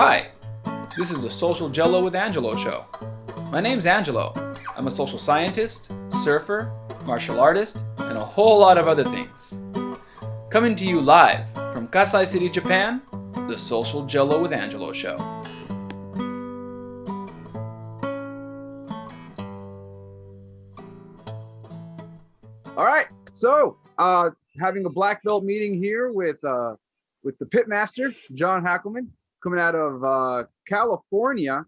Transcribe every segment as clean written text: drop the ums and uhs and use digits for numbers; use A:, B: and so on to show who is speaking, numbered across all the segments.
A: Hi, this is the Social Jello with Angelo show. My name's Angelo. I'm a social scientist, surfer, martial artist, and a whole lot of other things. Coming to you live from Kasai City, Japan, the Social Jello with Angelo show.
B: All right, so having a black belt meeting here with the pitmaster, John Hackleman, coming out of California.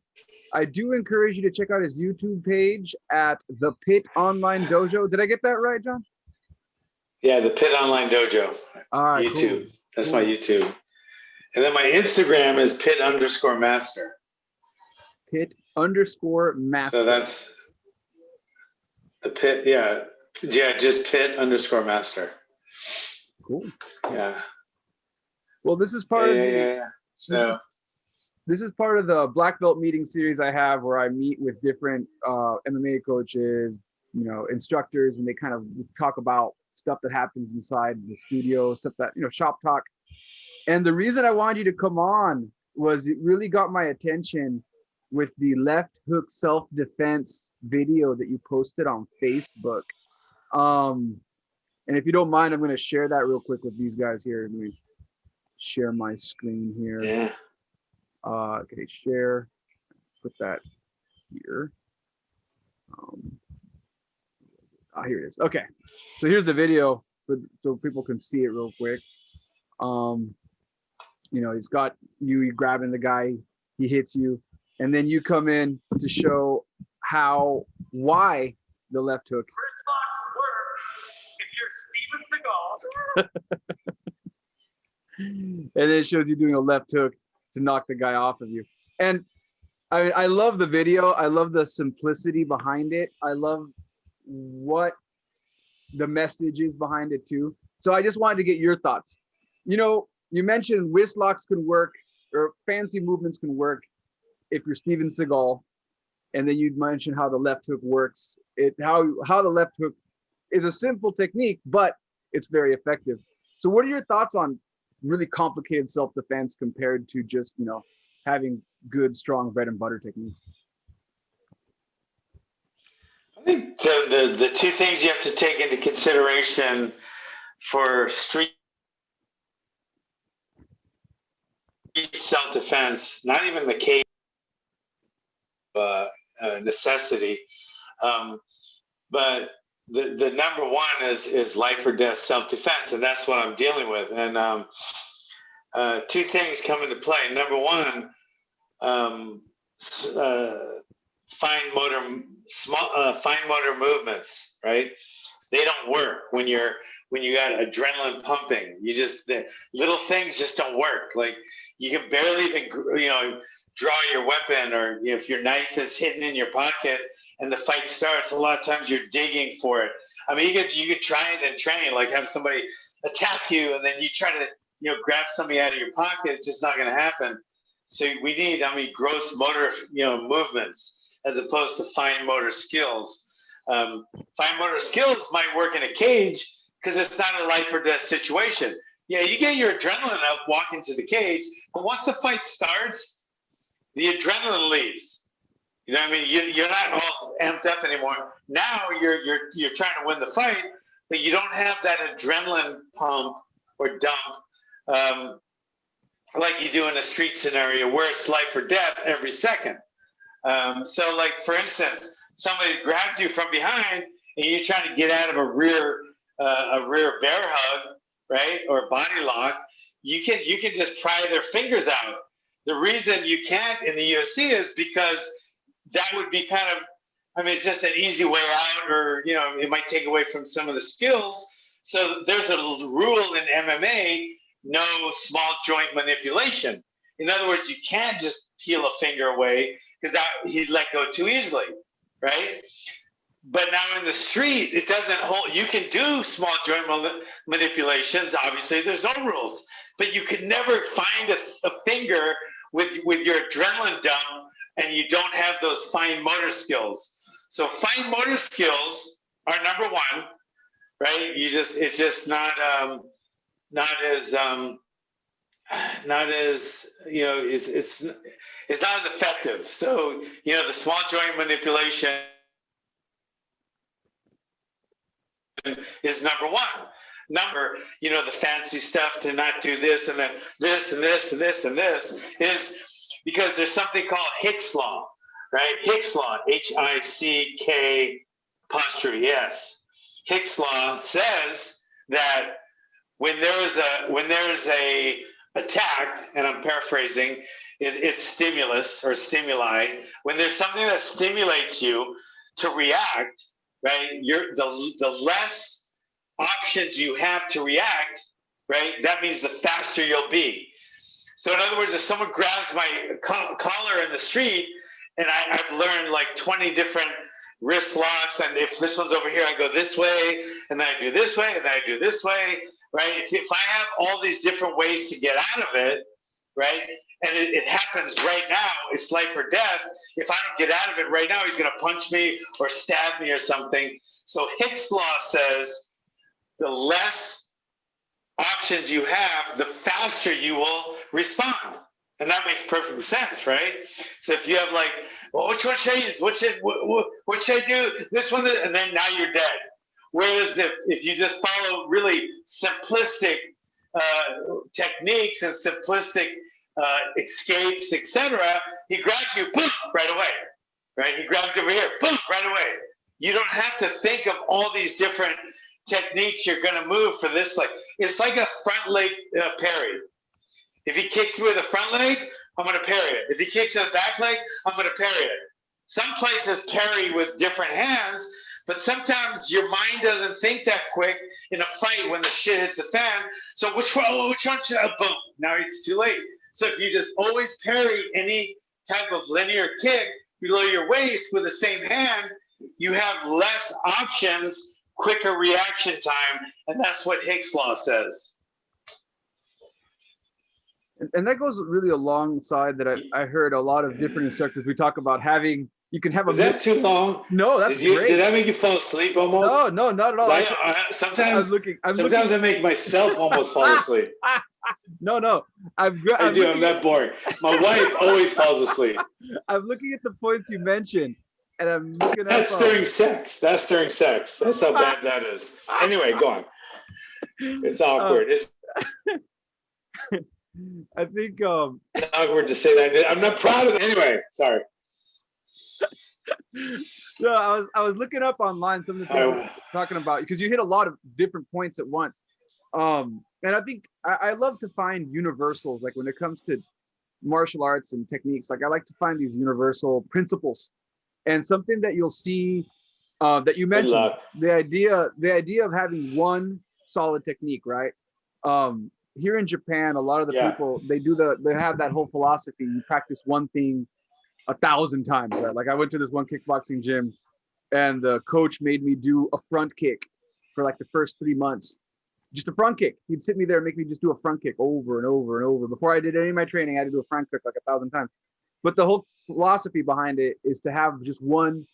B: I do encourage you to check out his YouTube page at the Pit Online Dojo. Did I get that right, John?
C: Yeah, the Pit Online Dojo.
B: All right,
C: YouTube.
B: cool.
C: That's my YouTube. And then my Instagram is Pit_Master.
B: Pit_Master.
C: So that's the Pit, yeah. Yeah, just Pit_Master.
B: Cool.
C: Yeah.
B: Well, this is part of the
C: yeah. So
B: this is part of the black belt meeting series I have, where I meet with different MMA coaches, instructors, and they kind of talk about stuff that happens inside the studio, stuff that, shop talk. And the reason I wanted you to come on was it really got my attention with the left hook self-defense video that you posted on Facebook. And if you don't mind, I'm going to share that real quick with these guys here. Let me share my screen here.
C: yeah.
B: Okay, share. Put that here. Here it is. Okay, so here's the video so people can see it real quick. He's got you grabbing the guy, he hits you, and then you come in to show why the left hook.
D: First box works if you're Steven Seagal.
B: And then it shows you doing a left hook to knock the guy off of you. And I love the video. I love the simplicity behind it. I love what the message is behind it too. So I just wanted to get your thoughts. You mentioned wrist locks can work, or fancy movements can work if you're Steven Seagal. And then you mentioned how the left hook works. How the left hook is a simple technique, but it's very effective. So what are your thoughts on really complicated self-defense compared to just, having good, strong bread and butter techniques?
C: I think the two things you have to take into consideration for street self-defense, not even the case necessity, but the number one is life or death self-defense, and that's what I'm dealing with. And two things come into play. Number one, fine motor movements, right? They don't work when you got adrenaline pumping. The little things just don't work. Like you can barely even draw your weapon, or if your knife is hidden in your pocket and the fight starts, a lot of times you're digging for it. I mean, you could try it in training, like have somebody attack you and then you try to grab somebody out of your pocket. It's just not going to happen. So we need, gross motor movements as opposed to fine motor skills. Fine motor skills might work in a cage because it's not a life or death situation. Yeah, you get your adrenaline up walking to the cage, but once the fight starts, the adrenaline leaves. You know what I mean? You're not all amped up anymore. Now you're trying to win the fight, but you don't have that adrenaline pump or dump like you do in a street scenario where it's life or death every second. So, like for instance, somebody grabs you from behind and you're trying to get out of a rear bear hug, right, or body lock. You can just pry their fingers out. The reason you can't in the UFC is because that would be kind of, it's just an easy way out, or, it might take away from some of the skills. So there's a rule in MMA, no small joint manipulation. In other words, you can't just peel a finger away because he'd let go too easily, right? But now in the street, it doesn't hold. You can do small joint manipulations. Obviously, there's no rules, but you could never find a finger with your adrenaline dump, and you don't have those fine motor skills. So fine motor skills are number one, right? It's just not as not as, it's not as effective. So, the small joint manipulation is number one. The fancy stuff to not do this and then this and this and this and this is because there's something called Hicks Law, right? Hicks Law, Hick apostrophe S. Hicks Law says that when there's a attack, and I'm paraphrasing, it's stimulus or stimuli. When there's something that stimulates you to react, right? The less options you have to react, right? That means the faster you'll be. So in other words, if someone grabs my collar in the street, and I've learned like 20 different wrist locks, and if this one's over here, I go this way, and then I do this way, and then I do this way, right? If I have all these different ways to get out of it, right? And it happens right now, it's life or death. If I don't get out of it right now, he's going to punch me or stab me or something. So Hicks Law says the less options you have, the faster you will respond. And that makes perfect sense, right? So if you have like, well, which one should I use? What should I do? This one, and then now you're dead. Whereas if you just follow really simplistic techniques and simplistic escapes, etc., he grabs you, boom, right away, right? He grabs over here, boom, right away. You don't have to think of all these different techniques you're going to move for this. Like it's like a front leg parry. If he kicks me with the front leg, I'm going to parry it. If he kicks with the back leg, I'm going to parry it. Some places parry with different hands, but sometimes your mind doesn't think that quick in a fight when the shit hits the fan. So which one should I, boom, now it's too late. So if you just always parry any type of linear kick below your waist with the same hand, you have less options, quicker reaction time, and that's what Hicks Law says.
B: And that goes really alongside that I heard a lot of different instructors. We talk about having, you can have a.
C: Is that too long?
B: No, that's great.
C: Did that make you fall asleep almost?
B: No, not at all.
C: Sometimes I make myself almost fall asleep.
B: No.
C: I'm that boring. My wife always falls asleep.
B: I'm looking at the points you mentioned, and I'm looking at.
C: That's during sex. That's how bad that is. Anyway, go on. It's awkward.
B: I think
C: it's awkward to say that. I'm not proud of it. Anyway, sorry.
B: No, I was looking up online some of the things we're talking about because you hit a lot of different points at once. And I think I love to find universals, like when it comes to martial arts and techniques. Like I like to find these universal principles, and something that you'll see that you mentioned, the idea of having one solid technique, right? Here in Japan, a lot of the people, they have that whole philosophy. You practice one thing 1,000 times, right? Like I went to this one kickboxing gym and the coach made me do a front kick for like the first 3 months. Just a front kick. He'd sit me there and make me just do a front kick over and over and over. Before I did any of my training, I had to do a front kick like 1,000 times. But the whole philosophy behind it is to have just one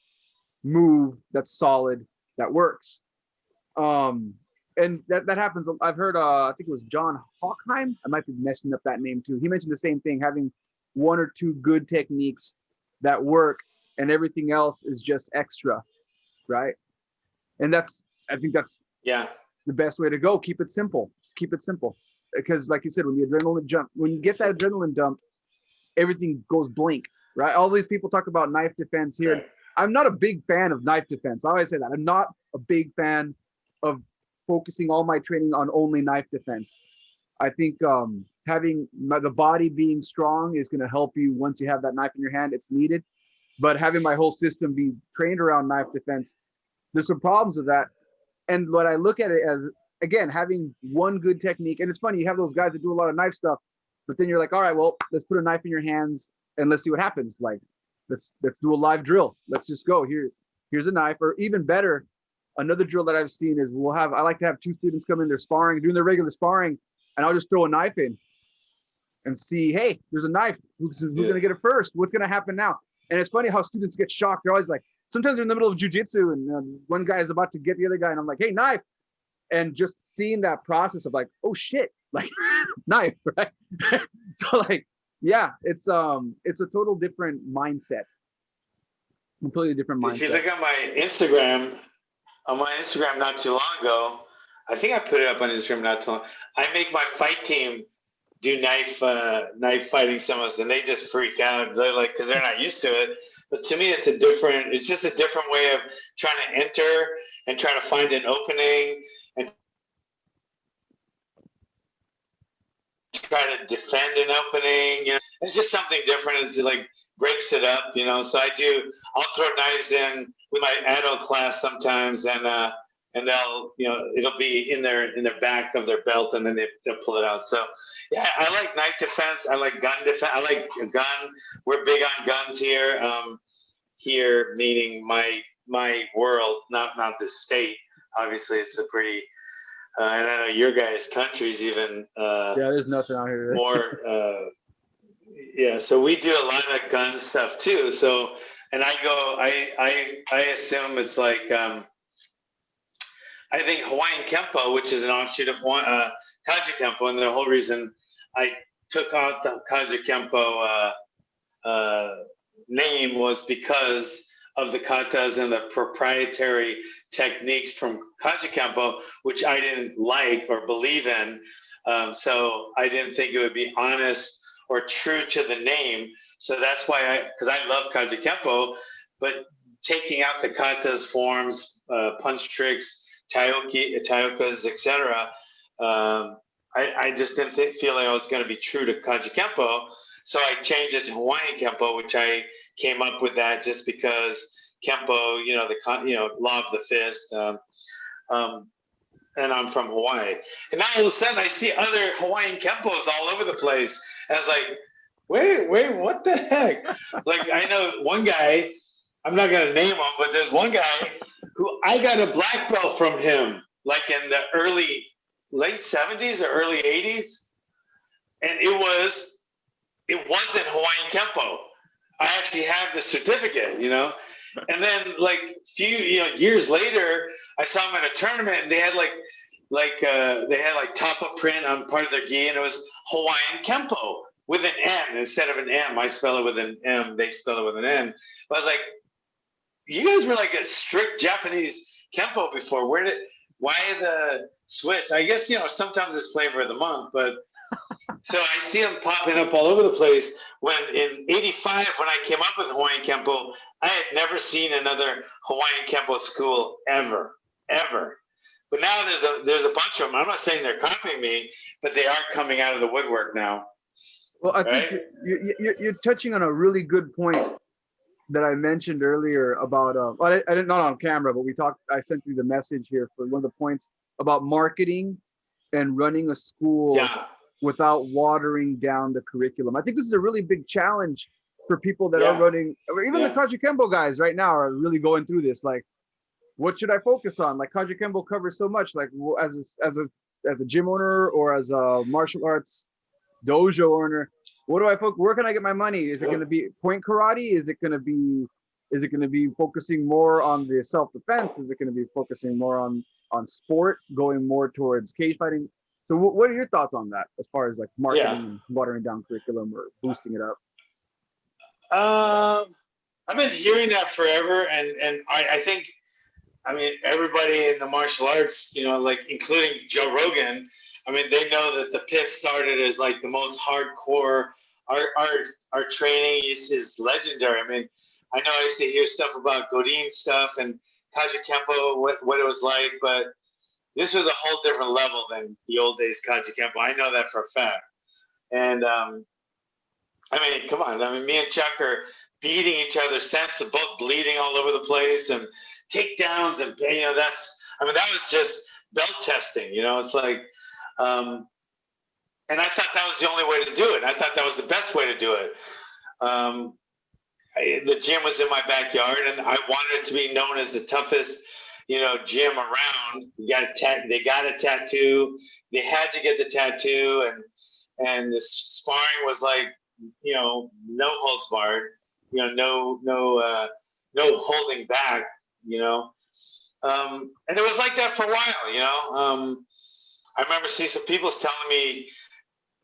B: move that's solid, that works. And that happens. I've heard, I think it was John Hockheim. I might be messing up that name too. He mentioned the same thing, having one or two good techniques that work and everything else is just extra, right? And I think that's the best way to go. Keep it simple. Because like you said, when you get that adrenaline dump, everything goes blank, right? All these people talk about knife defense here. Right. I'm not a big fan of knife defense. I always say that. I'm not a big fan of focusing all my training on only knife defense. I think having the body being strong is going to help you once you have that knife in your hand. It's needed. But having my whole system be trained around knife defense, there's some problems with that. And what I look at it as, again, having one good technique. And it's funny, you have those guys that do a lot of knife stuff, but then you're like, all right, well, let's put a knife in your hands and let's see what happens. Like, let's do a live drill. Let's just go. Here's a knife. Or even better, another drill that I've seen is I like to have two students come in, they're sparring, doing their regular sparring, and I'll just throw a knife in and see, hey, there's a knife. Who's going to get it first? What's going to happen now? And it's funny how students get shocked. They're always like, sometimes they're in the middle of jujitsu and one guy is about to get the other guy and I'm like, hey, knife. And just seeing that process of like, oh shit, like knife, right? So like, yeah, it's a total different mindset, completely different
C: If you
B: mindset.
C: look at my Instagram, on my Instagram not too long ago, I think I put it up on Instagram not too long. I make my fight team do knife fighting seminars, and they just freak out. They're like, because they're not used to it. But to me, it's just a different way of trying to enter and try to find an opening and try to defend an opening. You know, it's just something different. It's like breaks it up, you know. So I'll throw knives in with my adult class sometimes, and they'll, you know, it'll be in their back of their belt, and then they'll pull it out. So yeah, I like knife defense. I like gun defense. I like a gun. We're big on guns here. Here meaning my world, not the state. Obviously, it's a pretty. And I know your guys' country's even.
B: Yeah, there's nothing out here.
C: More. Yeah, so we do a lot of gun stuff too. So, and I assume it's like. I think Hawaiian Kempo, which is an offshoot of Kaja Kempo, and the whole reason I took out the Kaja Kempo name was because of the katas and the proprietary techniques from Kaja Kempo, which I didn't like or believe in. So I didn't think it would be honest or true to the name. So that's why because I love Kaja Kempo, but taking out the katas, forms, punch tricks, taiokas, etc. I just didn't feel like I was going to be true to Kaja Kempo, so I changed it to Hawaiian Kempo, which I came up with that just because Kempo, you know, law of the fist, and I'm from Hawaii, and now all of a sudden I see other Hawaiian Kempos all over the place, and I was like, wait, what the heck? Like I know one guy, I'm not going to name him, but there's one guy who I got a black belt from him, like in the late 70s or early 80s. And it wasn't Hawaiian Kempo. I actually have the certificate, you know? And then like years later, I saw him at a tournament and they had they had top-up print on part of their gi, and it was Hawaiian Kempo with an N instead of an M. I spell it with an M, they spell it with an N. But I was like, you guys were like a strict Japanese Kempo before. Why the switch? I guess, you know, sometimes it's flavor of the month, but so I see them popping up all over the place. When in '85, when I came up with Hawaiian Kempo, I had never seen another Hawaiian Kempo school ever. But now there's a bunch of them. I'm not saying they're copying me, but they are coming out of the woodwork now.
B: Well, I think you're touching on a really good point that I mentioned earlier about I didn't, not on camera, but I sent you the message here for one of the points about marketing and running a school without watering down the curriculum. I think this is a really big challenge for people that are running, or even the Kaja Kempo guys right now are really going through this. Like, what should I focus on? Like Kaja Kempo covers so much. Like as a gym owner or as a martial arts dojo owner, what do I focus? Where can I get my money? Is it going to be point karate? Is it going to be focusing more on the self-defense? Is it going to be focusing more on sport, going more towards cage fighting? So what are your thoughts on that as far as like marketing and watering down curriculum or boosting it up?
C: I've been hearing that forever, and I think, I mean, everybody in the martial arts, you know, like including Joe Rogan, I mean, they know that the pit started as like the most hardcore. Our training is legendary. I mean, I know I used to hear stuff about Godin stuff and Kaja Kempo, what it was like, but this was a whole different level than the old days Kaja Kempo. I know that for a fact. And I mean, come on. I mean, me and Chuck are beating each other, sense of both bleeding all over the place and takedowns, and you know, that was just belt testing. You know, it's like. And I thought that was the only way to do it. I thought that was the best way to do it. The gym was in my backyard, and I wanted it to be known as the toughest, you know, gym around. They got a tattoo. They had to get the tattoo, and the sparring was like, you know, no holds barred. You know, no holding back. You know, and it was like that for a while. You know. I remember seeing some people telling me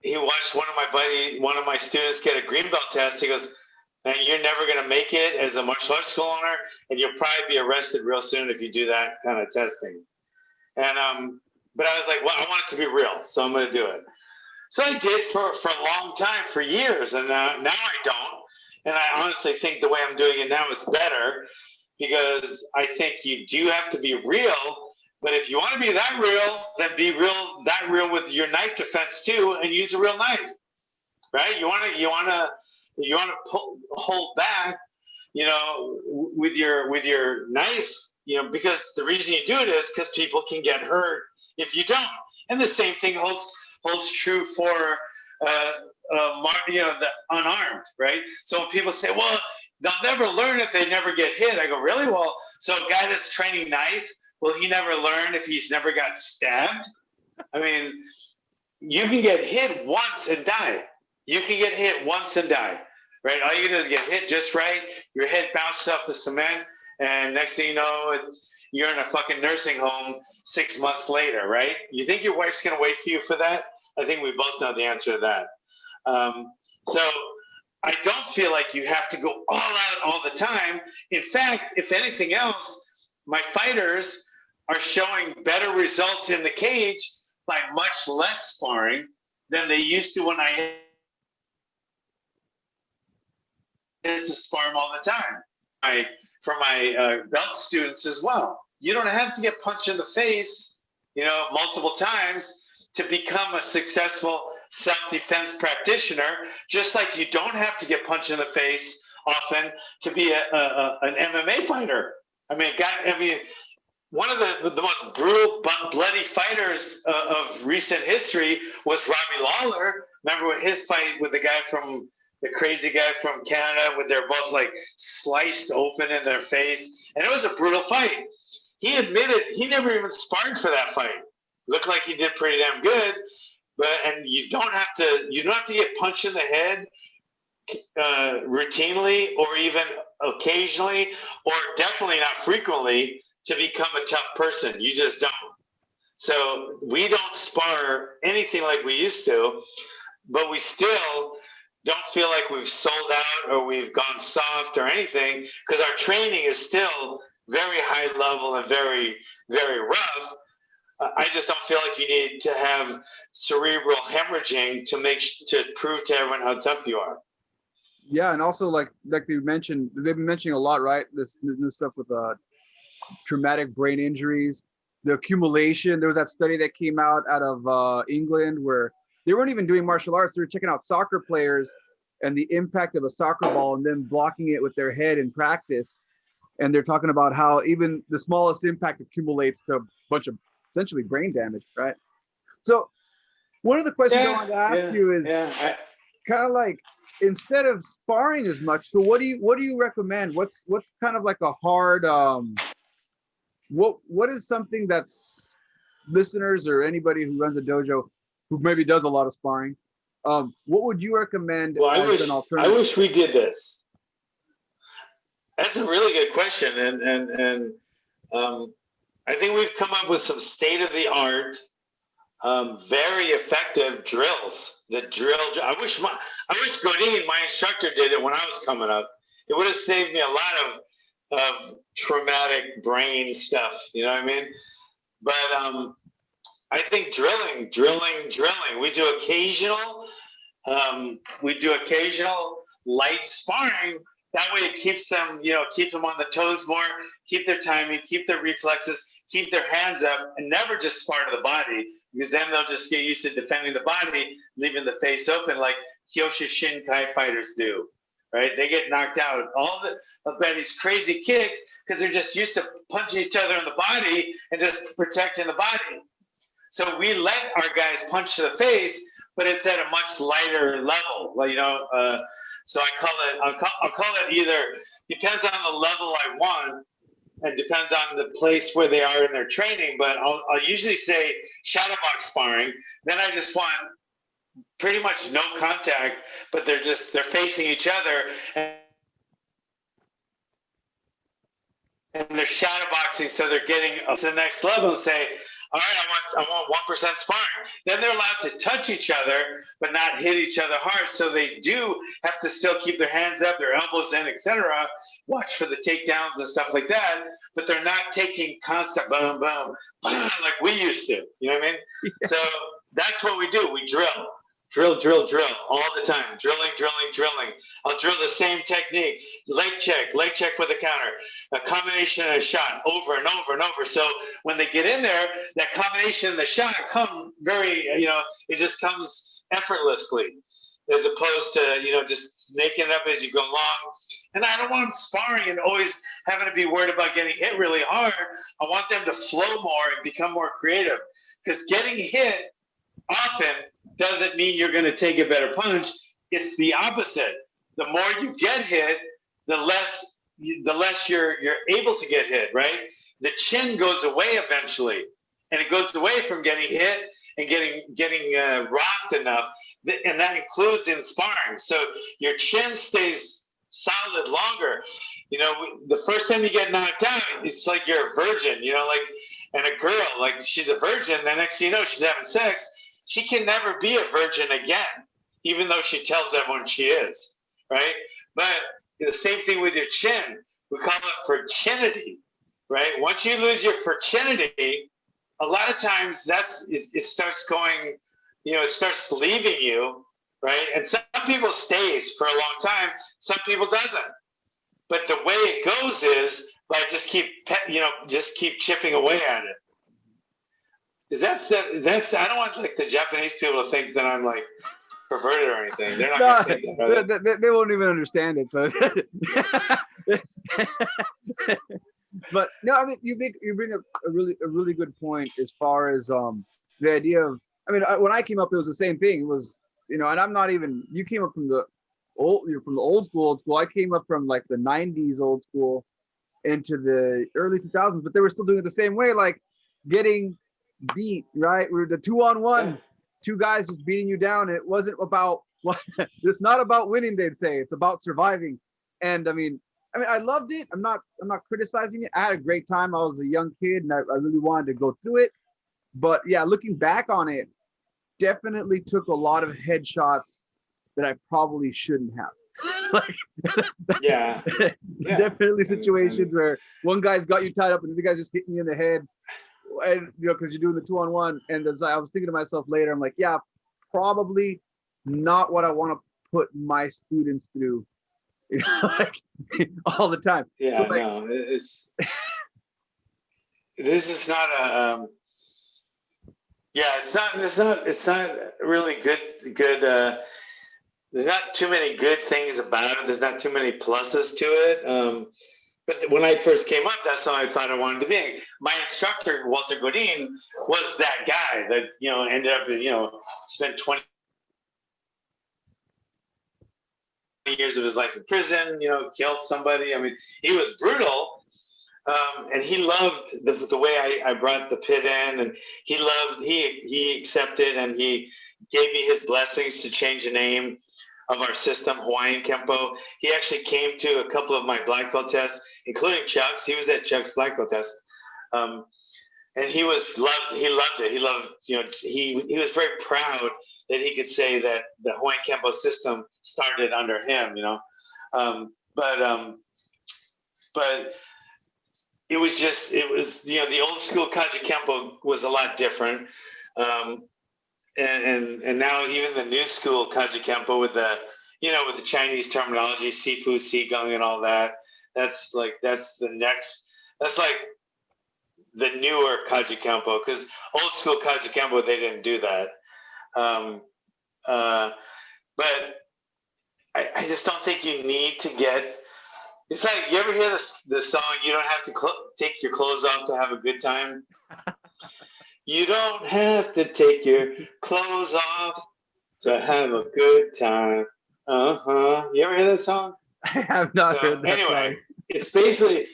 C: he watched one of my students get a green belt test. He goes, "Man, you're never going to make it as a martial arts school owner, and you'll probably be arrested real soon if you do that kind of testing." And but I was like, well, I want it to be real, so I'm going to do it. So I did for a long time, for years, and now I don't. And I honestly think the way I'm doing it now is better, because I think you do have to be real. But if you want to be that real, then be real with your knife defense too, and use a real knife, right? You want to hold back, with your knife, because the reason you do it is because people can get hurt if you don't. And the same thing holds true for the unarmed, right? So when people say, well, they'll never learn if they never get hit, I go, really? Well, so a guy that's training knife, will he never learn if he's never got stabbed? I mean, you can get hit once and die. Right? All you do is get hit just right. Your head bounces off the cement, and next thing you know, you're in a fucking nursing home 6 months later, right? You think your wife's going to wait for you for that? I think we both know the answer to that. So I don't feel like you have to go all out all the time. In fact, if anything else, my fighters are showing better results in the cage by much less sparring than they used to when I used to spar them all the time. For my belt students as well. You don't have to get punched in the face, multiple times to become a successful self-defense practitioner, just like you don't have to get punched in the face often to be an MMA fighter. One of the most brutal, bloody fighters of recent history was Robbie Lawler. Remember his fight with the crazy guy from Canada, when they're both like sliced open in their face. And it was a brutal fight. He admitted he never even sparred for that fight. Looked like he did pretty damn good, and you don't have to get punched in the head routinely, or even occasionally, or definitely not frequently, to become a tough person. You just don't. So we don't spar anything like we used to, but we still don't feel like we've sold out or we've gone soft or anything, because our training is still very high level and very, very rough. I just don't feel like you need to have cerebral hemorrhaging to prove to everyone how tough you are.
B: Yeah, and also like you mentioned, they've been mentioning a lot, right? This new stuff with traumatic brain injuries, the accumulation. There was that study that came out of England where they weren't even doing martial arts. They were checking out soccer players and the impact of a soccer ball and then blocking it with their head in practice. And they're talking about how even the smallest impact accumulates to a bunch of essentially brain damage, right? So one of the questions I wanted to ask you is kind of like, instead of sparring as much, so what do you recommend? What's kind of like a hard, what is something that's listeners or anybody who runs a dojo who maybe does a lot of sparring, what would you recommend as an alternative?
C: I wish we did this. That's a really good question, and I think we've come up with some state-of-the-art, very effective drills. I wish Godin, my instructor, did it when I was coming up. It would have saved me a lot of traumatic brain stuff. You know what I mean? But I think drilling. We do occasional light sparring. That way it keeps them, keep them on the toes more, keep their timing, keep their reflexes, keep their hands up, and never just spar to the body, because then they'll just get used to defending the body, leaving the face open like Kyokushinkai fighters do, right? They get knocked out by these crazy kicks because they're just used to punching each other in the body and just protecting the body. So we let our guys punch to the face, but it's at a much lighter level, so I'll call it either, depends on the level I want, and depends on the place where they are in their training, but I'll usually say shadow box sparring. Then I just want pretty much no contact, but they're facing each other, and they're shadow boxing, so they're getting up to the next level and say, all right, I want 1% sparring. Then they're allowed to touch each other, but not hit each other hard. So they do have to still keep their hands up, their elbows in, etc. Watch for the takedowns and stuff like that. But they're not taking constant boom, boom, boom, like we used to. You know what I mean? Yeah. So that's what we do. We drill. Drill all the time. Drilling. I'll drill the same technique. Leg check with a counter. A combination and a shot over and over and over. So when they get in there, that combination and the shot come very, it just comes effortlessly as opposed to, just making it up as you go along. And I don't want them sparring and always having to be worried about getting hit really hard. I want them to flow more and become more creative, because getting hit often doesn't mean you're going to take a better punch. It's the opposite. The more you get hit, the less you're able to get hit, right? The chin goes away eventually, and it goes away from getting hit and getting rocked enough, and that includes in sparring. So your chin stays solid longer. The first time you get knocked out, it's like you're a virgin, and a girl, like she's a virgin, the next thing you know, she's having sex. She can never be a virgin again, even though she tells everyone she is, right? But the same thing with your chin. We call it virginity, right? Once you lose your virginity, a lot of times it starts going, it starts leaving you, right? And some people stays for a long time, some people doesn't. But the way it goes is by just keep chipping away at it. That's I don't want like the Japanese people to think that I'm like perverted or anything. They're not going to think that.
B: They won't even understand it. So, but no, I mean, you bring up a really good point as far as the idea of. I mean, when I came up, it was the same thing. It was and I'm not even. You came up from the old school. I came up from like the '90s old school into the early 2000s, but they were still doing it the same way, like getting beat, right? We're the 2-on-1s, two guys just beating you down. It wasn't about it's not about winning, they'd say. It's about surviving. And I mean I loved it. I'm not criticizing it. I had a great time. I was a young kid and I really wanted to go through it. But yeah, looking back on it, definitely took a lot of headshots that I probably shouldn't have. Definitely situations where one guy's got you tied up and the other guy's just hitting you in the head. And because you're doing the 2-on-1, and as I was thinking to myself later, I'm like, yeah, probably not what I want to put my students through, like all the time.
C: Yeah, so, like, no, this is not a. It's not really good. There's not too many good things about it. There's not too many pluses to it. But when I first came up, that's how I thought I wanted to be. My instructor, Walter Godin, was that guy that, ended up, spent 20 years of his life in prison, killed somebody. I mean, he was brutal. And he loved the way I brought the pit in, and he accepted, and he gave me his blessings to change the name of our system, Hawaiian Kempo. He actually came to a couple of my black belt tests, including Chuck's. He was at Chuck's black belt test. And he loved it. He loved, he was very proud that he could say that the Hawaiian Kempo system started under him, but it was the old school Kaji Kempo was a lot different. And now even the new school Kaji Kempo with the Chinese terminology, Sifu, Sigung, and all that, that's like the newer Kaji Kempo, because old school Kaji Kempo, they didn't do that. But I just don't think you need to get. It's like, you ever hear the song, you don't have to take your clothes off to have a good time? You don't have to take your clothes off to have a good time. You ever hear that song?
B: I have not heard that.
C: Anyway, song. It's basically,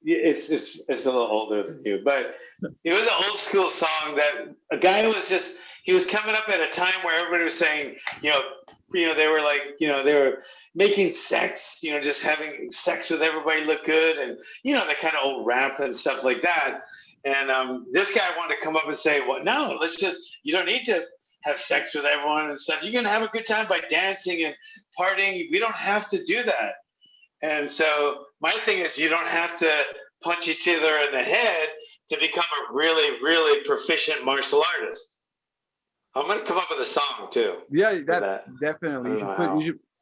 C: it's a little older than you, but it was an old school song that a guy he was coming up at a time where everybody was saying, they were like, they were making sex, just having sex with everybody look good, and the kind of old rap and stuff like that. And this guy wanted to come up and say, well, no, you don't need to have sex with everyone and stuff. You can have a good time by dancing and partying. We don't have to do that. And so my thing is, you don't have to punch each other in the head to become a really, really proficient martial artist. I'm going to come up with a song too.
B: Yeah, that definitely.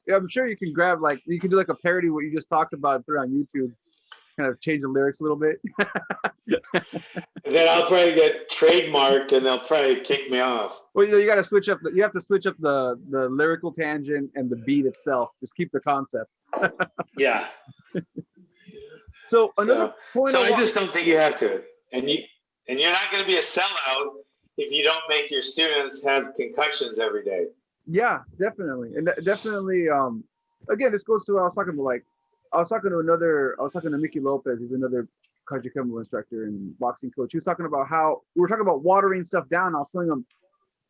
B: Yeah, I'm sure you can grab, like, you can do like a parody of what you just talked about and put it on YouTube. Kind of change the lyrics a little bit.
C: Then I'll probably get trademarked and they'll probably kick me off.
B: Well, you got to switch up. You have to switch up the lyrical tangent and the beat itself. Just keep the concept.
C: Yeah.
B: So another point.
C: So I just don't think you have to, and you're not going to be a sellout if you don't make your students have concussions every day.
B: Yeah, definitely, and definitely. Again, this goes to what I was talking about. Like, I was talking to Mickey Lopez. He's another Kaji Kembo instructor and boxing coach. He was talking about how we were talking about watering stuff down. I was telling him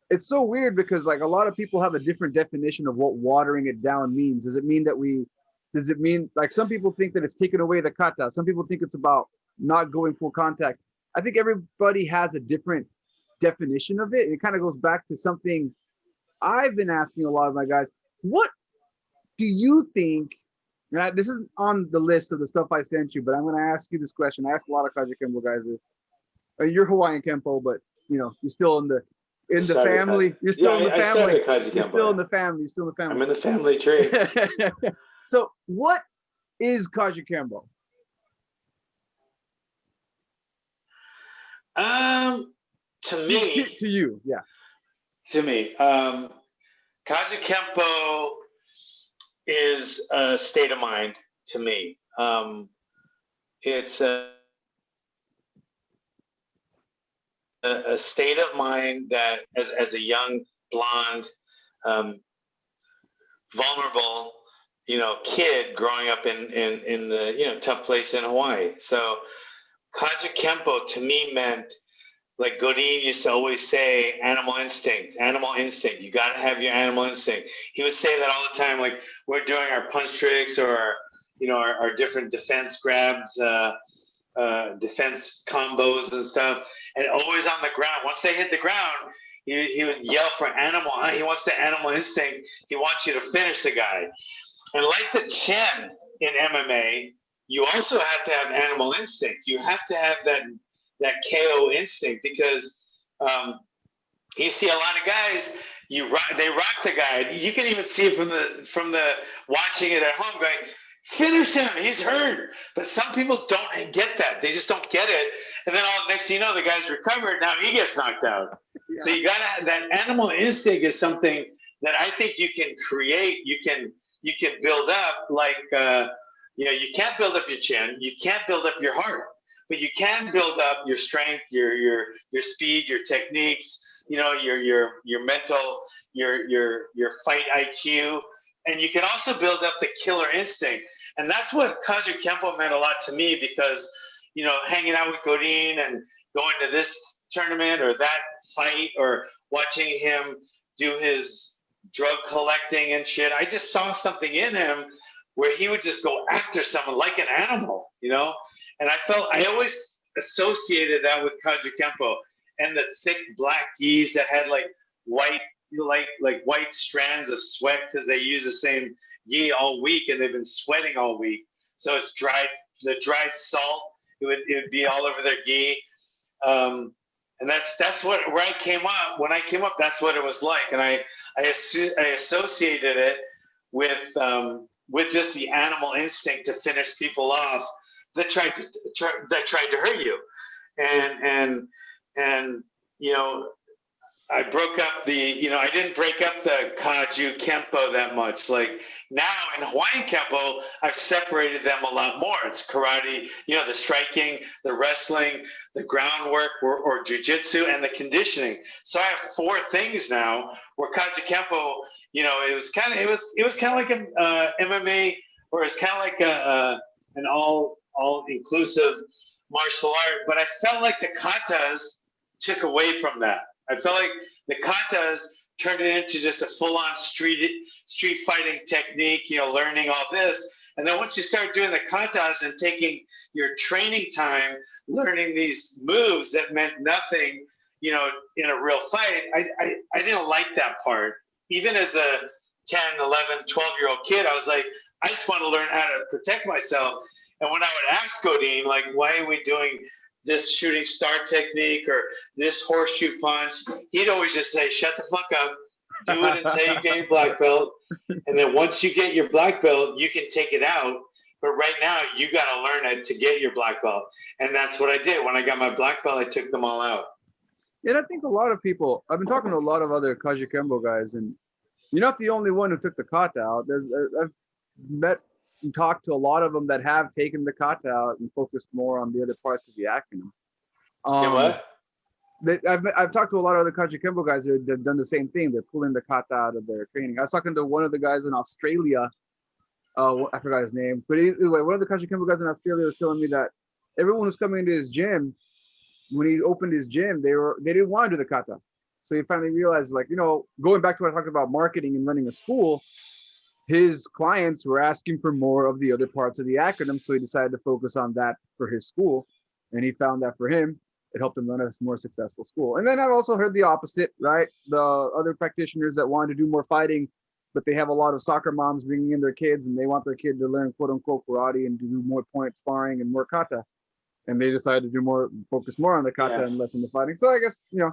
B: it's so weird because like a lot of people have a different definition of what watering it down means. Does it mean like some people think that it's taking away the kata? Some people think it's about not going full contact. I think everybody has a different definition of it. It kind of goes back to something I've been asking a lot of my guys. What do you think? Right, this isn't on the list of the stuff I sent you, but I'm going to ask you this question. I ask a lot of Kaji Kembo guys this. You're Hawaiian Kempo, but you're still in the family. You're still in the family. You're still in the family. You're still in the family.
C: I'm in the family tree.
B: So, what is Kaji Kembo?
C: To me,
B: to you, yeah.
C: To me, Kaji Kempo is a state of mind to me. It's a state of mind that as a young, blonde, vulnerable, kid growing up in the tough place in Hawaii. So Kaji Kempo to me meant, like Godin used to always say, animal instinct. You got to have your animal instinct. He would say that all the time, like we're doing our punch tricks or our different defense grabs, defense combos and stuff, and always on the ground. Once they hit the ground, he would yell for animal. He wants the animal instinct. He wants you to finish the guy. And like the chin in MMA, you also have to have animal instinct. You have to have that KO instinct because you see a lot of guys, they rock the guy. You can even see it from the watching it at home going, finish him, he's hurt. But some people don't get that. They just don't get it. And then next thing you know, the guy's recovered. Now he gets knocked out. Yeah. So you got to, that animal instinct is something that I think you can create. You can build up like, you can't build up your chin. You can't build up your heart. But you can build up your strength, your speed, your techniques, your mental, your fight IQ, and you can also build up the killer instinct. And that's what Kaji Kempo meant a lot to me because, hanging out with Godin and going to this tournament or that fight or watching him do his drug collecting and shit, I just saw something in him where he would just go after someone like an animal, And I always associated that with Kaji Kempo and the thick black gis that had like white strands of sweat because they use the same gi all week and they've been sweating all week. So it's the dried salt. It would be all over their gi. And that's where I came up. When I came up, that's what it was like. And I associated it with just the animal instinct to finish people off that tried to hurt you, and I broke up I didn't break up the Kaju Kempo that much. Like now in Hawaiian Kempo, I've separated them a lot more. It's karate, the striking, the wrestling, the groundwork or jujitsu, and the conditioning. So I have 4 things now where Kaju Kempo, it was kind of like an MMA, or it's kind of like an all-inclusive martial art, but I felt like the katas took away from that. I felt like the katas turned it into just a full-on street fighting technique, learning all this, And then once you start doing the katas and taking your training time, learning these moves that meant nothing, you know, in a real fight, I didn't like that part. Even as a 10, 11, 12-year-old kid, I was like, I just want to learn how to protect myself. And when I would ask Godin, like, why are we doing this shooting star technique or this horseshoe punch, he'd always just say, shut the fuck up. Do it until you get your black belt. And then once you get your black belt, you can take it out. But right now, you got to learn it to get your black belt. And that's what I did. When I got my black belt, I took them all out.
B: And I think a lot of people, I've been talking to a lot of other Kajikembo guys, and you're not the only one who took the kata out. I've met and talked to a lot of them that have taken the kata out and focused more on the other parts of the acronym.
C: What?
B: I've talked to a lot of other Kajikembo guys that have done the same thing. They're pulling the kata out of their training. I was talking to one of the guys in Australia. I forgot his name. But anyway, one of the Kajikembo guys in Australia was telling me that everyone who's coming into his gym, when he opened his gym, they didn't want to do the kata. So he finally realized, like, you know, going back to what I talked about marketing and running a school, his clients were asking for more of the other parts of the acronym. So he decided to focus on that for his school. And he found that for him, it helped him run a more successful school. And then I've also heard the opposite, right? The other practitioners that wanted to do more fighting, but they have a lot of soccer moms bringing in their kids and they want their kid to learn quote unquote karate and do more point sparring and more kata. And they decided to focus more on the kata and less on the fighting. So I guess, you know,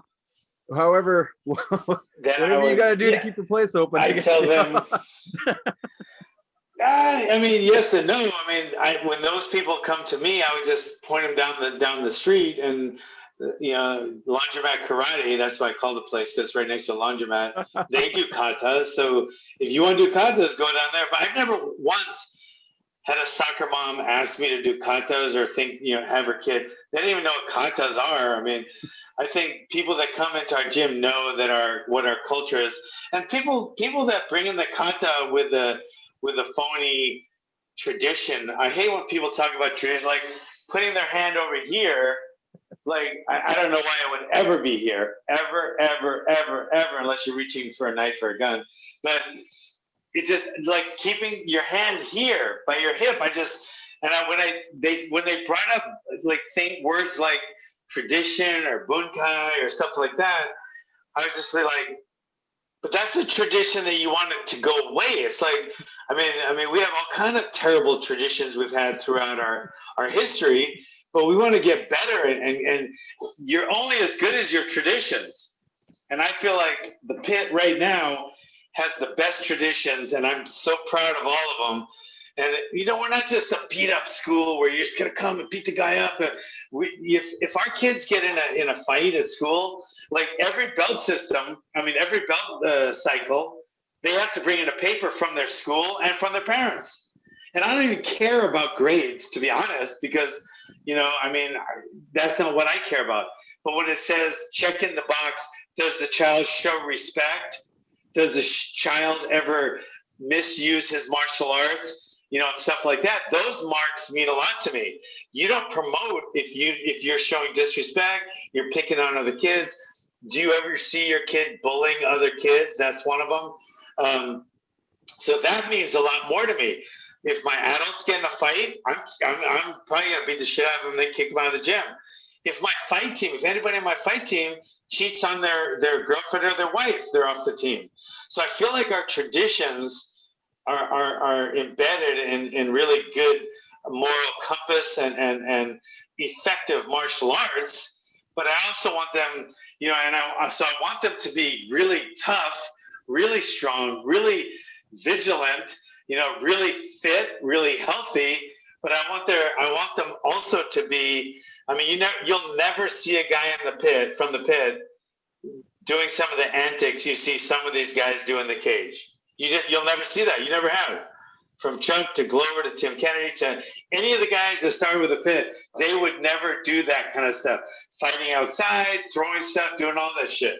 B: however, whatever you got to do to keep the place open.
C: I tell them, I mean, yes and no. I mean, when those people come to me, I would just point them down the street and, you know, laundromat karate. That's why I call the place, because right next to a laundromat, they do katas. So if you want to do katas, go down there. But I've never once had a soccer mom ask me to do katas or think, you know, have her kid. They didn't even know what katas are. I mean, I think people that come into our gym know that what our culture is, and people that bring in the kata with a phony tradition. I hate when people talk about tradition, like putting their hand over here. Like, I don't know why it would ever be here, ever, unless you're reaching for a knife or a gun. But it's just like keeping your hand here by your hip. When they brought up like words like tradition or bunkai or stuff like that, I was just like, but that's a tradition that you want it to go away. It's like, I mean, we have all kind of terrible traditions we've had throughout our history, but we want to get better, and you're only as good as your traditions. And I feel like the pit right now has the best traditions, and I'm so proud of all of them. And, you know, we're not just a beat-up school where you're just going to come and beat the guy up. If our kids get in a fight at school, like every belt system, every belt cycle, they have to bring in a paper from their school and from their parents. And I don't even care about grades, to be honest, because, you know, that's not what I care about. But when it says check in the box, does the child show respect? Does the child ever misuse his martial arts? You know, and stuff like that. Those marks mean a lot to me. You don't promote if you're showing disrespect, you're picking on other kids. Do you ever see your kid bullying other kids? That's one of them. So that means a lot more to me. If my adults get in a fight, I'm probably gonna beat the shit out of them and they kick them out of the gym. If anybody in my fight team cheats on their girlfriend or their wife, they're off the team. So I feel like our traditions are embedded in really good moral compass and effective martial arts. But I also want them, you know, so I want them to be really tough, really strong, really vigilant, you know, really fit, really healthy. But I want them also to be, you'll never see a guy from the pit doing some of the antics you see some of these guys do in the cage. You'll never see that. You never have. From Chuck to Glover to Tim Kennedy to any of the guys that started with the pit, they would never do that kind of stuff. Fighting outside, throwing stuff, doing all that shit.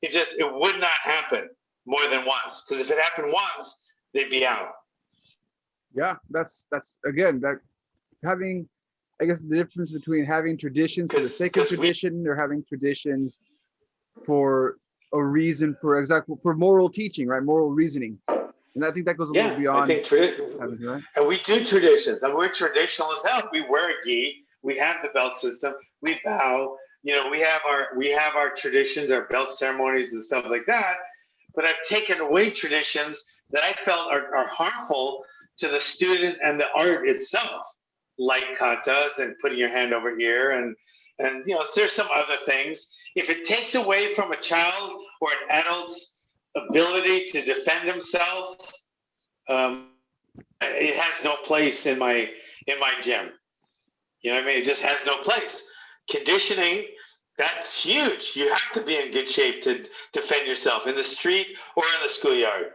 C: It would not happen more than once. Because if it happened once, they'd be out.
B: Yeah, that's again, that having, I guess the difference between having traditions for the sake of tradition or having traditions for a reason, for moral teaching, right? Moral reasoning. And I think that goes a little beyond. Right?
C: And we do traditions. And we're traditional as hell. We wear a gi. We have the belt system. We bow. You know, we have our traditions, our belt ceremonies and stuff like that. But I've taken away traditions that I felt are harmful to the student and the art itself, like katas and putting your hand over here, and you know, there's some other things. If it takes away from a child or an adult's ability to defend himself, it has no place in my gym. You know what I mean? It just has no place. Conditioning, that's huge. You have to be in good shape to defend yourself in the street or in the schoolyard.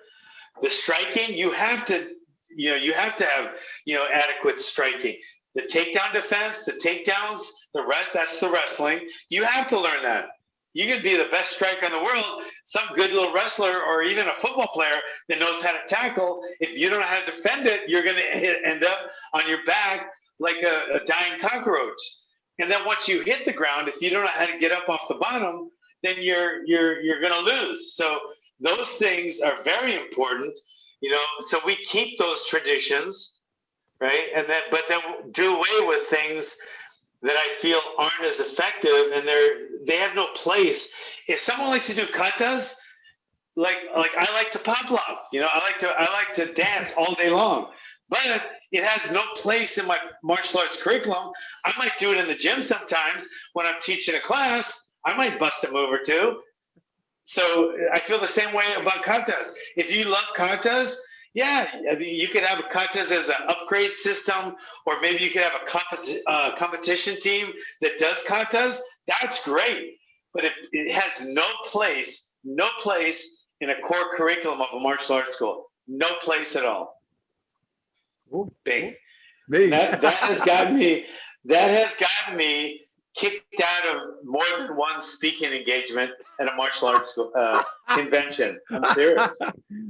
C: The striking, you have to have, you know, adequate striking. The takedown defense, the takedowns, the rest, that's the wrestling. You have to learn that. You can be the best striker in the world, some good little wrestler or even a football player that knows how to tackle. If you don't know how to defend it, you're going to end up on your back like a dying cockroach. And then once you hit the ground, if you don't know how to get up off the bottom, then you're going to lose. So those things are very important, you know. So we keep those traditions, right? But then do away with things that I feel aren't as effective, and they have no place. If someone likes to do katas, like I like to pop lock, you know, I like to dance all day long, but it has no place in my martial arts curriculum. I might do it in the gym sometimes when I'm teaching a class. I might bust a move or two. So I feel the same way about katas. If you love katas, yeah, I mean, you could have a katas as an upgrade system, or maybe you could have a competition team that does katas. That's great, but it has no place in a core curriculum of a martial arts school. No place at all.
B: Cool.
C: Big.
B: Big.
C: That has gotten me kicked out of more than one speaking engagement at a martial arts school, convention. I'm serious.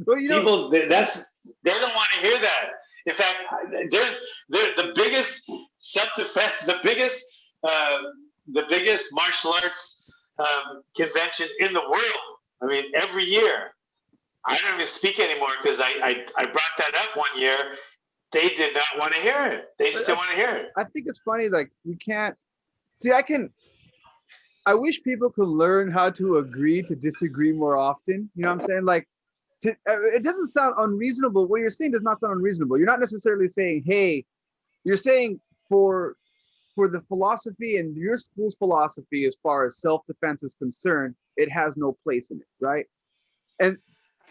B: Well, you know,
C: people, they don't want to hear that. In fact, there's the biggest self-defense, the biggest martial arts convention in the world. I mean, every year. I don't even speak anymore because I brought that up one year. They did not want to hear it. They just didn't want to hear it.
B: I think it's funny, like, we can't see. I wish people could learn how to agree to disagree more often. You know what I'm saying? Like, it doesn't sound unreasonable. What you're saying does not sound unreasonable. You're not necessarily saying, hey, you're saying for the philosophy and your school's philosophy as far as self-defense is concerned, it has no place in it, right? And